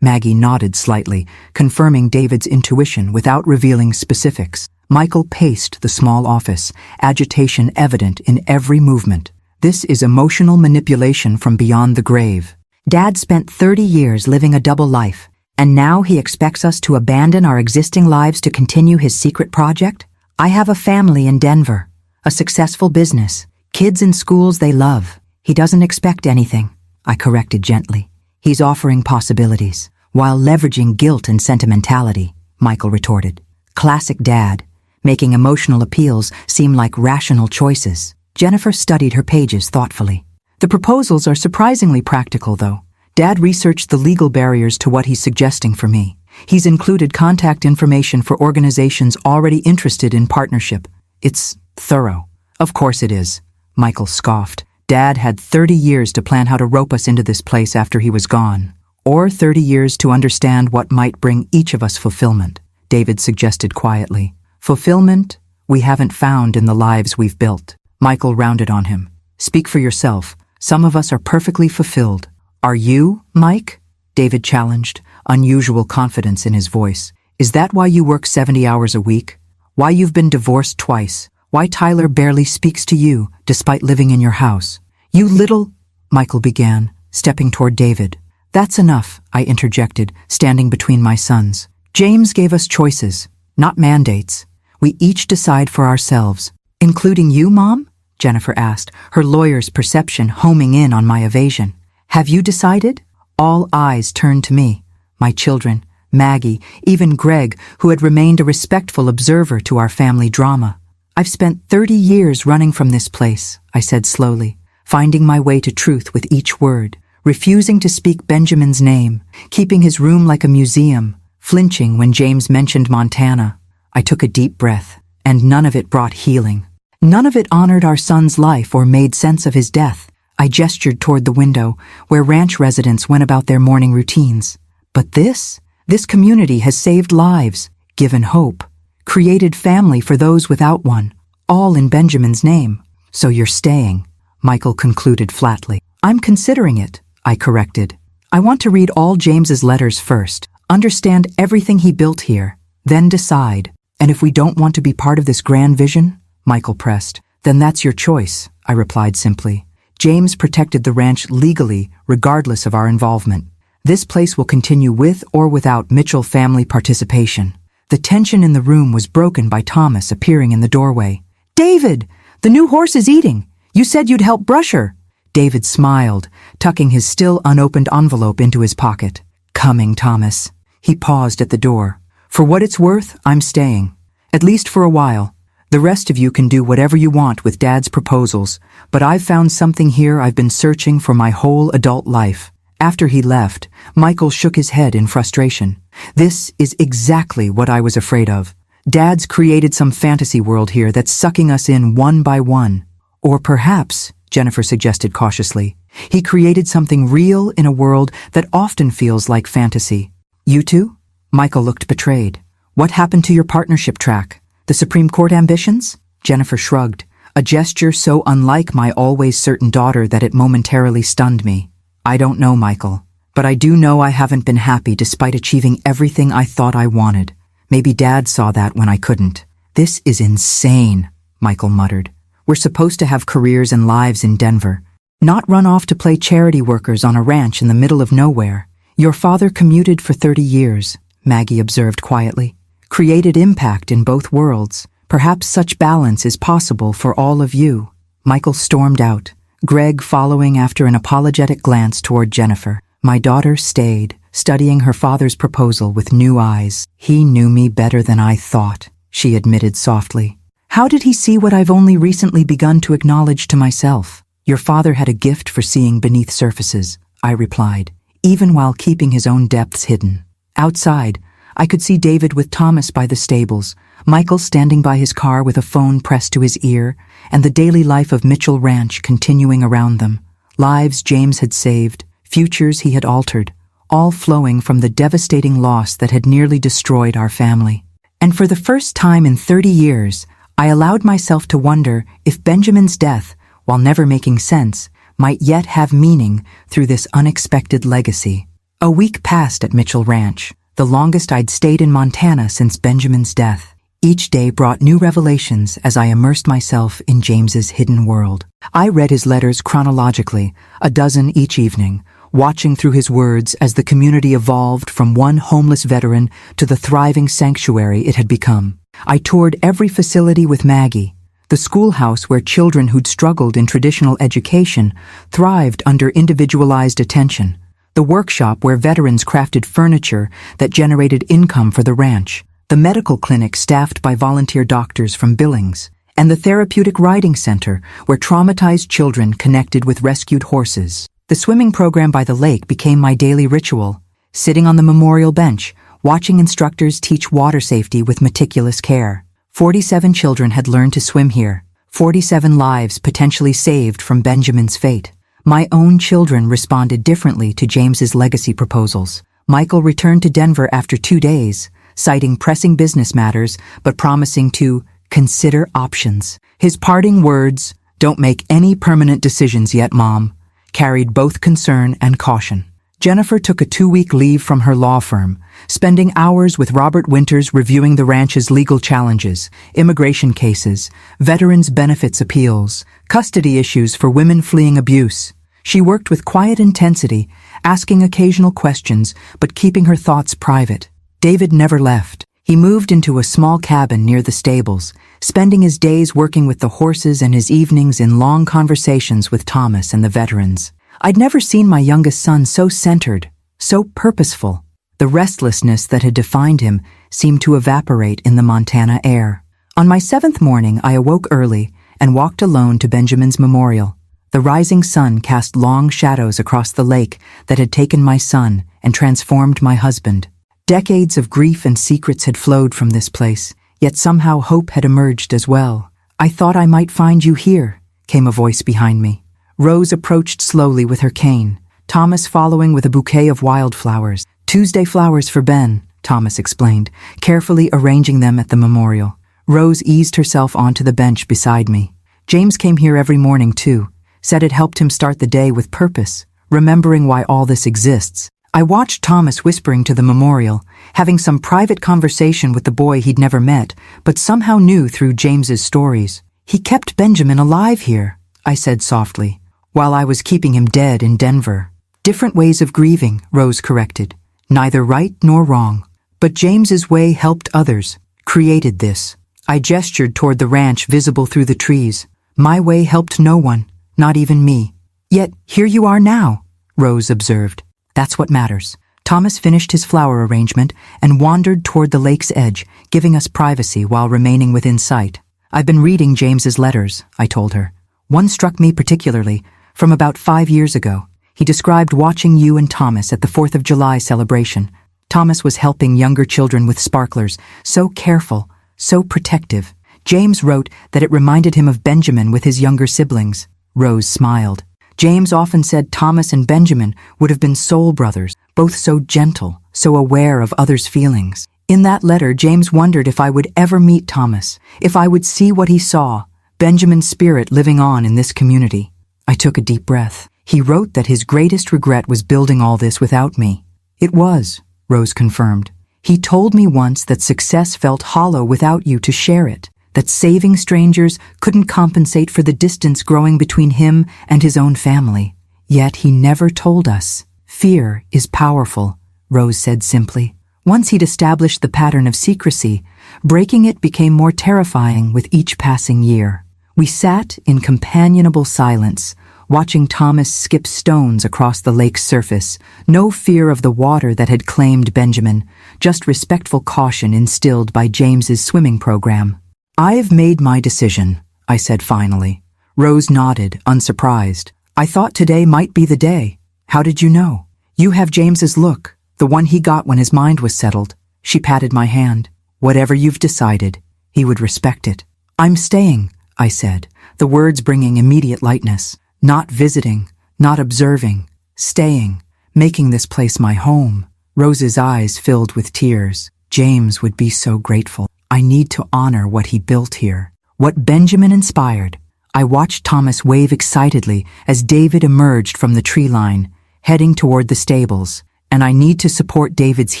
Maggie nodded slightly, confirming David's intuition without revealing specifics. Michael paced the small office, agitation evident in every movement. "This is emotional manipulation from beyond the grave. Dad spent 30 years living a double life, and now he expects us to abandon our existing lives to continue his secret project? I have a family in Denver. A successful business. Kids in schools they love. He doesn't expect anything, I corrected gently. He's offering possibilities, while leveraging guilt and sentimentality, Michael retorted. Classic dad, making emotional appeals seem like rational choices. Jennifer studied her pages thoughtfully. The proposals are surprisingly practical, though. Dad researched the legal barriers to what he's suggesting for me. He's included contact information for organizations already interested in partnership. It's thorough. Of course it is, Michael scoffed. Dad had 30 years to plan how to rope us into this place after he was gone. Or 30 years to understand what might bring each of us fulfillment, David suggested quietly. Fulfillment we haven't found in the lives we've built. Michael rounded on him. Speak for yourself. Some of us are perfectly fulfilled. Are you, Mike? David challenged, unusual confidence in his voice. Is that why you work 70 hours a week? Why you've been divorced twice? Why Tyler barely speaks to you, despite living in your house? You little... Michael began, stepping toward David. That's enough, I interjected, standing between my sons. James gave us choices, not mandates. We each decide for ourselves. Including you, Mom? Jennifer asked, her lawyer's perception homing in on my evasion. Have you decided? All eyes turned to me. My children, Maggie, even Greg, who had remained a respectful observer to our family drama. I've spent 30 years running from this place, I said slowly, finding my way to truth with each word, refusing to speak Benjamin's name, keeping his room like a museum, flinching when James mentioned Montana. I took a deep breath, and none of it brought healing. None of it honored our son's life or made sense of his death. I gestured toward the window, where ranch residents went about their morning routines. But this community has saved lives, given hope, created family for those without one, all in Benjamin's name. So you're staying, Michael concluded flatly. I'm considering it, I corrected. I want to read all James's letters first, understand everything he built here, then decide. And if we don't want to be part of this grand vision, Michael pressed, then that's your choice, I replied simply. James protected the ranch legally, regardless of our involvement. This place will continue with or without Mitchell family participation. The tension in the room was broken by Thomas appearing in the doorway. David, the new horse is eating. You said you'd help brush her. David smiled, tucking his still unopened envelope into his pocket. Coming, Thomas. He paused at the door. For what it's worth, I'm staying. At least for a while. The rest of you can do whatever you want with Dad's proposals, but I've found something here I've been searching for my whole adult life. After he left, Michael shook his head in frustration. This is exactly what I was afraid of. Dad's created some fantasy world here that's sucking us in one by one. Or perhaps, Jennifer suggested cautiously, he created something real in a world that often feels like fantasy. You two? Michael looked betrayed. What happened to your partnership track? The Supreme Court ambitions? Jennifer shrugged, a gesture so unlike my always certain daughter that it momentarily stunned me. I don't know, Michael, but I do know I haven't been happy despite achieving everything I thought I wanted. Maybe Dad saw that when I couldn't. This is insane, Michael muttered. We're supposed to have careers and lives in Denver, not run off to play charity workers on a ranch in the middle of nowhere. Your father commuted for 30 years, Maggie observed quietly. Created impact in both worlds. Perhaps such balance is possible for all of you. Michael stormed out, Greg following after an apologetic glance toward Jennifer. My daughter stayed, studying her father's proposal with new eyes. He knew me better than I thought, she admitted softly. How did he see what I've only recently begun to acknowledge to myself? Your father had a gift for seeing beneath surfaces, I replied, even while keeping his own depths hidden. Outside, I could see David with Thomas by the stables, Michael standing by his car with a phone pressed to his ear, and the daily life of Mitchell Ranch continuing around them. Lives James had saved, futures he had altered, all flowing from the devastating loss that had nearly destroyed our family. And for the first time in 30 years, I allowed myself to wonder if Benjamin's death, while never making sense, might yet have meaning through this unexpected legacy. A week passed at Mitchell Ranch, the longest I'd stayed in Montana since Benjamin's death. Each day brought new revelations as I immersed myself in James's hidden world. I read his letters chronologically, a dozen each evening, watching through his words as the community evolved from one homeless veteran to the thriving sanctuary it had become. I toured every facility with Maggie, The schoolhouse where children who'd struggled in traditional education thrived under individualized attention. The workshop where veterans crafted furniture that generated income for the ranch. The medical clinic staffed by volunteer doctors from Billings. And the therapeutic riding center where traumatized children connected with rescued horses. The swimming program by the lake became my daily ritual. Sitting on the memorial bench, watching instructors teach water safety with meticulous care. 47 children had learned to swim here. 47 lives potentially saved from Benjamin's fate. My own children responded differently to James's legacy proposals. Michael returned to Denver after 2 days, citing pressing business matters but promising to consider options. His parting words, "Don't make any permanent decisions yet, Mom," carried both concern and caution. Jennifer took a 2-week leave from her law firm, spending hours with Robert Winters reviewing the ranch's legal challenges, immigration cases, veterans' benefits appeals, custody issues for women fleeing abuse. She worked with quiet intensity, asking occasional questions but keeping her thoughts private. David never left. He moved into a small cabin near the stables, spending his days working with the horses and his evenings in long conversations with Thomas and the veterans. I'd never seen my youngest son so centered, so purposeful. The restlessness that had defined him seemed to evaporate in the Montana air. On my 7th morning, I awoke early and walked alone to Benjamin's memorial. The rising sun cast long shadows across the lake that had taken my son and transformed my husband. Decades of grief and secrets had flowed from this place, yet somehow hope had emerged as well. "I thought I might find you here," came a voice behind me. Rose approached slowly with her cane, Thomas following with a bouquet of wildflowers. "Tuesday flowers for Ben," Thomas explained, carefully arranging them at the memorial. Rose eased herself onto the bench beside me. "James came here every morning too, said it helped him start the day with purpose, remembering why all this exists." I watched Thomas whispering to the memorial, having some private conversation with the boy he'd never met, but somehow knew through James's stories. "He kept Benjamin alive here," I said softly, "while I was keeping him dead in Denver." "Different ways of grieving," Rose corrected. "Neither right nor wrong. But James's way helped others, created this." I gestured toward the ranch visible through the trees. "My way helped no one, not even me." "Yet here you are now," Rose observed. "That's what matters." Thomas finished his flower arrangement and wandered toward the lake's edge, giving us privacy while remaining within sight. "I've been reading James's letters," I told her. "One struck me particularly, from about 5 years ago. He described watching you and Thomas at the 4th of July celebration. Thomas was helping younger children with sparklers, so careful, so protective. James wrote that it reminded him of Benjamin with his younger siblings." Rose smiled. "James often said Thomas and Benjamin would have been soul brothers, both so gentle, so aware of others' feelings. In that letter, James wondered if I would ever meet Thomas, if I would see what he saw, Benjamin's spirit living on in this community." I took a deep breath. "He wrote that his greatest regret was building all this without me." "It was," Rose confirmed. "He told me once that success felt hollow without you to share it, that saving strangers couldn't compensate for the distance growing between him and his own family. Yet he never told us. Fear is powerful," Rose said simply. "Once he'd established the pattern of secrecy, breaking it became more terrifying with each passing year." We sat in companionable silence, watching Thomas skip stones across the lake's surface, no fear of the water that had claimed Benjamin, just respectful caution instilled by James's swimming program. "I've made my decision," I said finally. Rose nodded, unsurprised. "I thought today might be the day. How did you know?" "You have James's look, the one he got when his mind was settled." She patted my hand. "Whatever you've decided, he would respect it." "I'm staying," I said, the words bringing immediate lightness. "Not visiting, not observing, staying, making this place my home." Rose's eyes filled with tears. "James would be so grateful. I need to honor what he built here, what Benjamin inspired." I watched Thomas wave excitedly as David emerged from the tree line, heading toward the stables. "And I need to support David's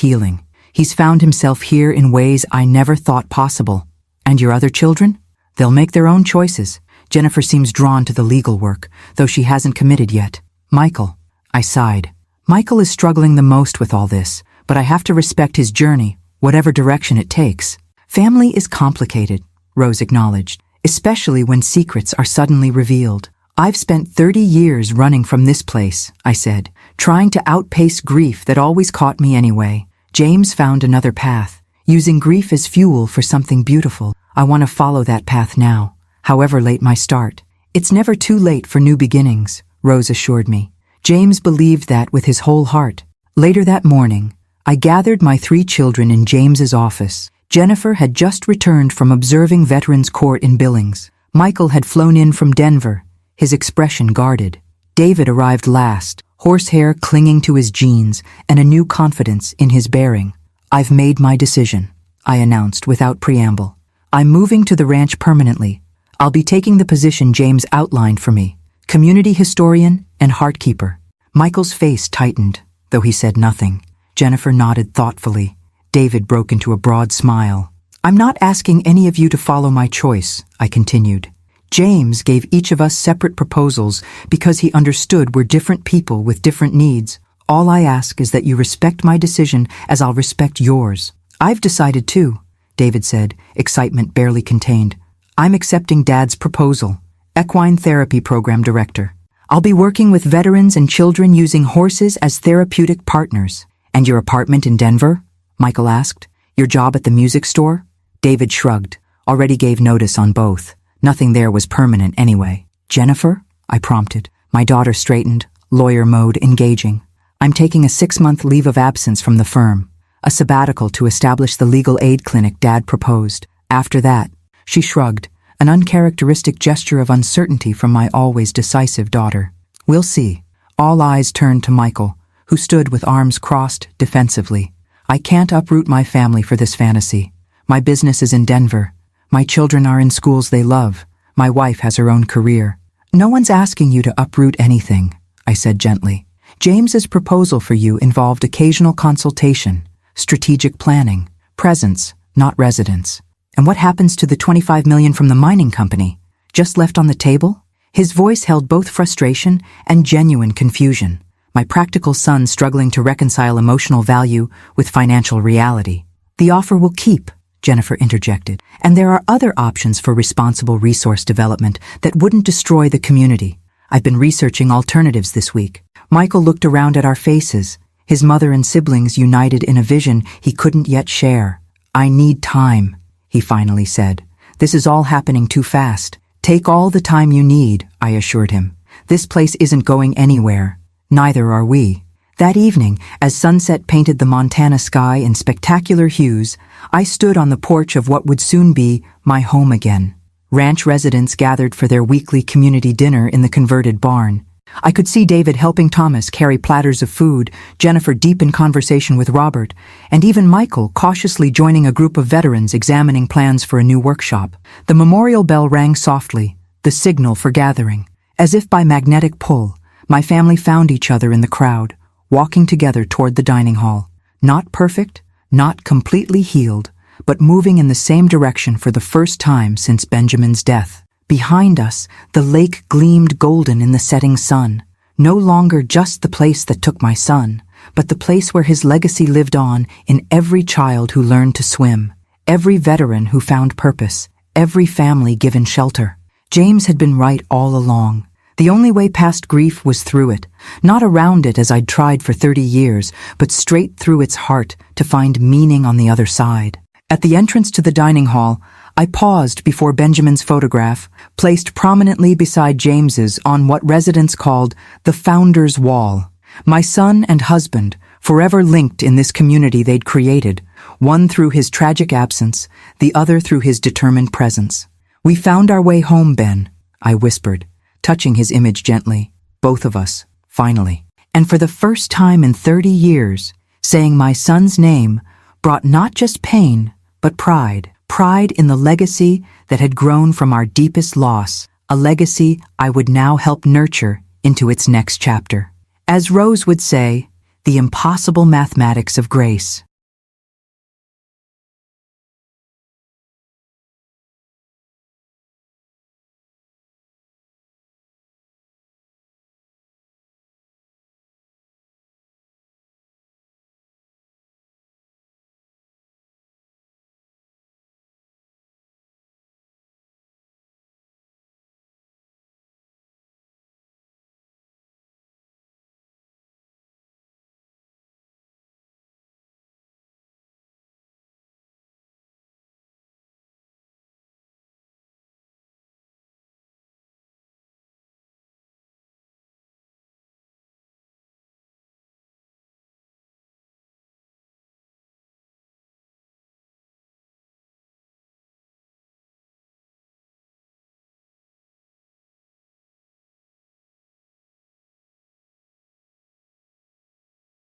healing. He's found himself here in ways I never thought possible." "And your other children?" "They'll make their own choices. Jennifer seems drawn to the legal work, though she hasn't committed yet." "Michael," I sighed. "Michael is struggling the most with all this, but I have to respect his journey, whatever direction it takes." "Family is complicated," Rose acknowledged. especially when secrets are suddenly revealed. I've spent 30 years running from this place, I said, trying to outpace grief that always caught me anyway. James found another path, using grief as fuel for something beautiful. I want to follow that path now, however late my start. It's never too late for new beginnings, Rose assured me. James believed that with his whole heart. Later that morning, I gathered my 3 children in James's office. Jennifer had just returned from observing Veterans Court in Billings. Michael had flown in from Denver, his expression guarded. David arrived last, horsehair clinging to his jeans and a new confidence in his bearing. I've made my decision, I announced without preamble. I'm moving to the ranch permanently. I'll be taking the position James outlined for me, community historian and heartkeeper. Michael's face tightened, though he said nothing. Jennifer nodded thoughtfully. David broke into a broad smile. I'm not asking any of you to follow my choice, I continued. James gave each of us separate proposals because he understood we're different people with different needs. All I ask is that you respect my decision as I'll respect yours. I've decided too, David said, excitement barely contained. I'm accepting Dad's proposal, equine therapy program director. I'll be working with veterans and children using horses as therapeutic partners. And your apartment in Denver? Michael asked. Your job at the music store? David shrugged. Already gave notice on both. Nothing there was permanent anyway. Jennifer? I prompted. My daughter straightened, lawyer mode engaging. I'm taking a 6-month leave of absence from the firm. A sabbatical to establish the legal aid clinic Dad proposed. After that, she shrugged, an uncharacteristic gesture of uncertainty from my always decisive daughter. We'll see. All eyes turned to Michael, who stood with arms crossed defensively. I can't uproot my family for this fantasy. My business is in Denver. My children are in schools they love. My wife has her own career. No one's asking you to uproot anything, I said gently. James's proposal for you involved occasional consultation, strategic planning, presence, not residence. And what happens to the $25 million from the mining company? Just left on the table? His voice held both frustration and genuine confusion. My practical son struggling to reconcile emotional value with financial reality. The offer will keep, Jennifer interjected, and there are other options for responsible resource development that wouldn't destroy the community. I've been researching alternatives this week. Michael looked around at our faces, his mother and siblings united in a vision he couldn't yet share. I need time, he finally said. This is all happening too fast. Take all the time you need, I assured him. This place isn't going anywhere. Neither are we. That evening, as sunset painted the Montana sky in spectacular hues, I stood on the porch of what would soon be my home again. Ranch residents gathered for their weekly community dinner in the converted barn. I could see David helping Thomas carry platters of food, Jennifer deep in conversation with Robert, and even Michael cautiously joining a group of veterans examining plans for a new workshop. The memorial bell rang softly, the signal for gathering. As if by magnetic pull, my family found each other in the crowd, walking together toward the dining hall. Not perfect, not completely healed, but moving in the same direction for the first time since Benjamin's death. Behind us, the lake gleamed golden in the setting sun, no longer just the place that took my son, but the place where his legacy lived on in every child who learned to swim, every veteran who found purpose, every family given shelter. James had been right all along. The only way past grief was through it, not around it as I'd tried for 30 years, but straight through its heart to find meaning on the other side. At the entrance to the dining hall, I paused before Benjamin's photograph, placed prominently beside James's on what residents called the Founder's Wall. My son and husband, forever linked in this community they'd created, one through his tragic absence, the other through his determined presence. We found our way home, Ben, I whispered, touching his image gently. Both of us, finally. And for the first time in 30 years, saying my son's name brought not just pain, but pride. Pride in the legacy that had grown from our deepest loss, a legacy I would now help nurture into its next chapter. As Rose would say, the impossible mathematics of grace.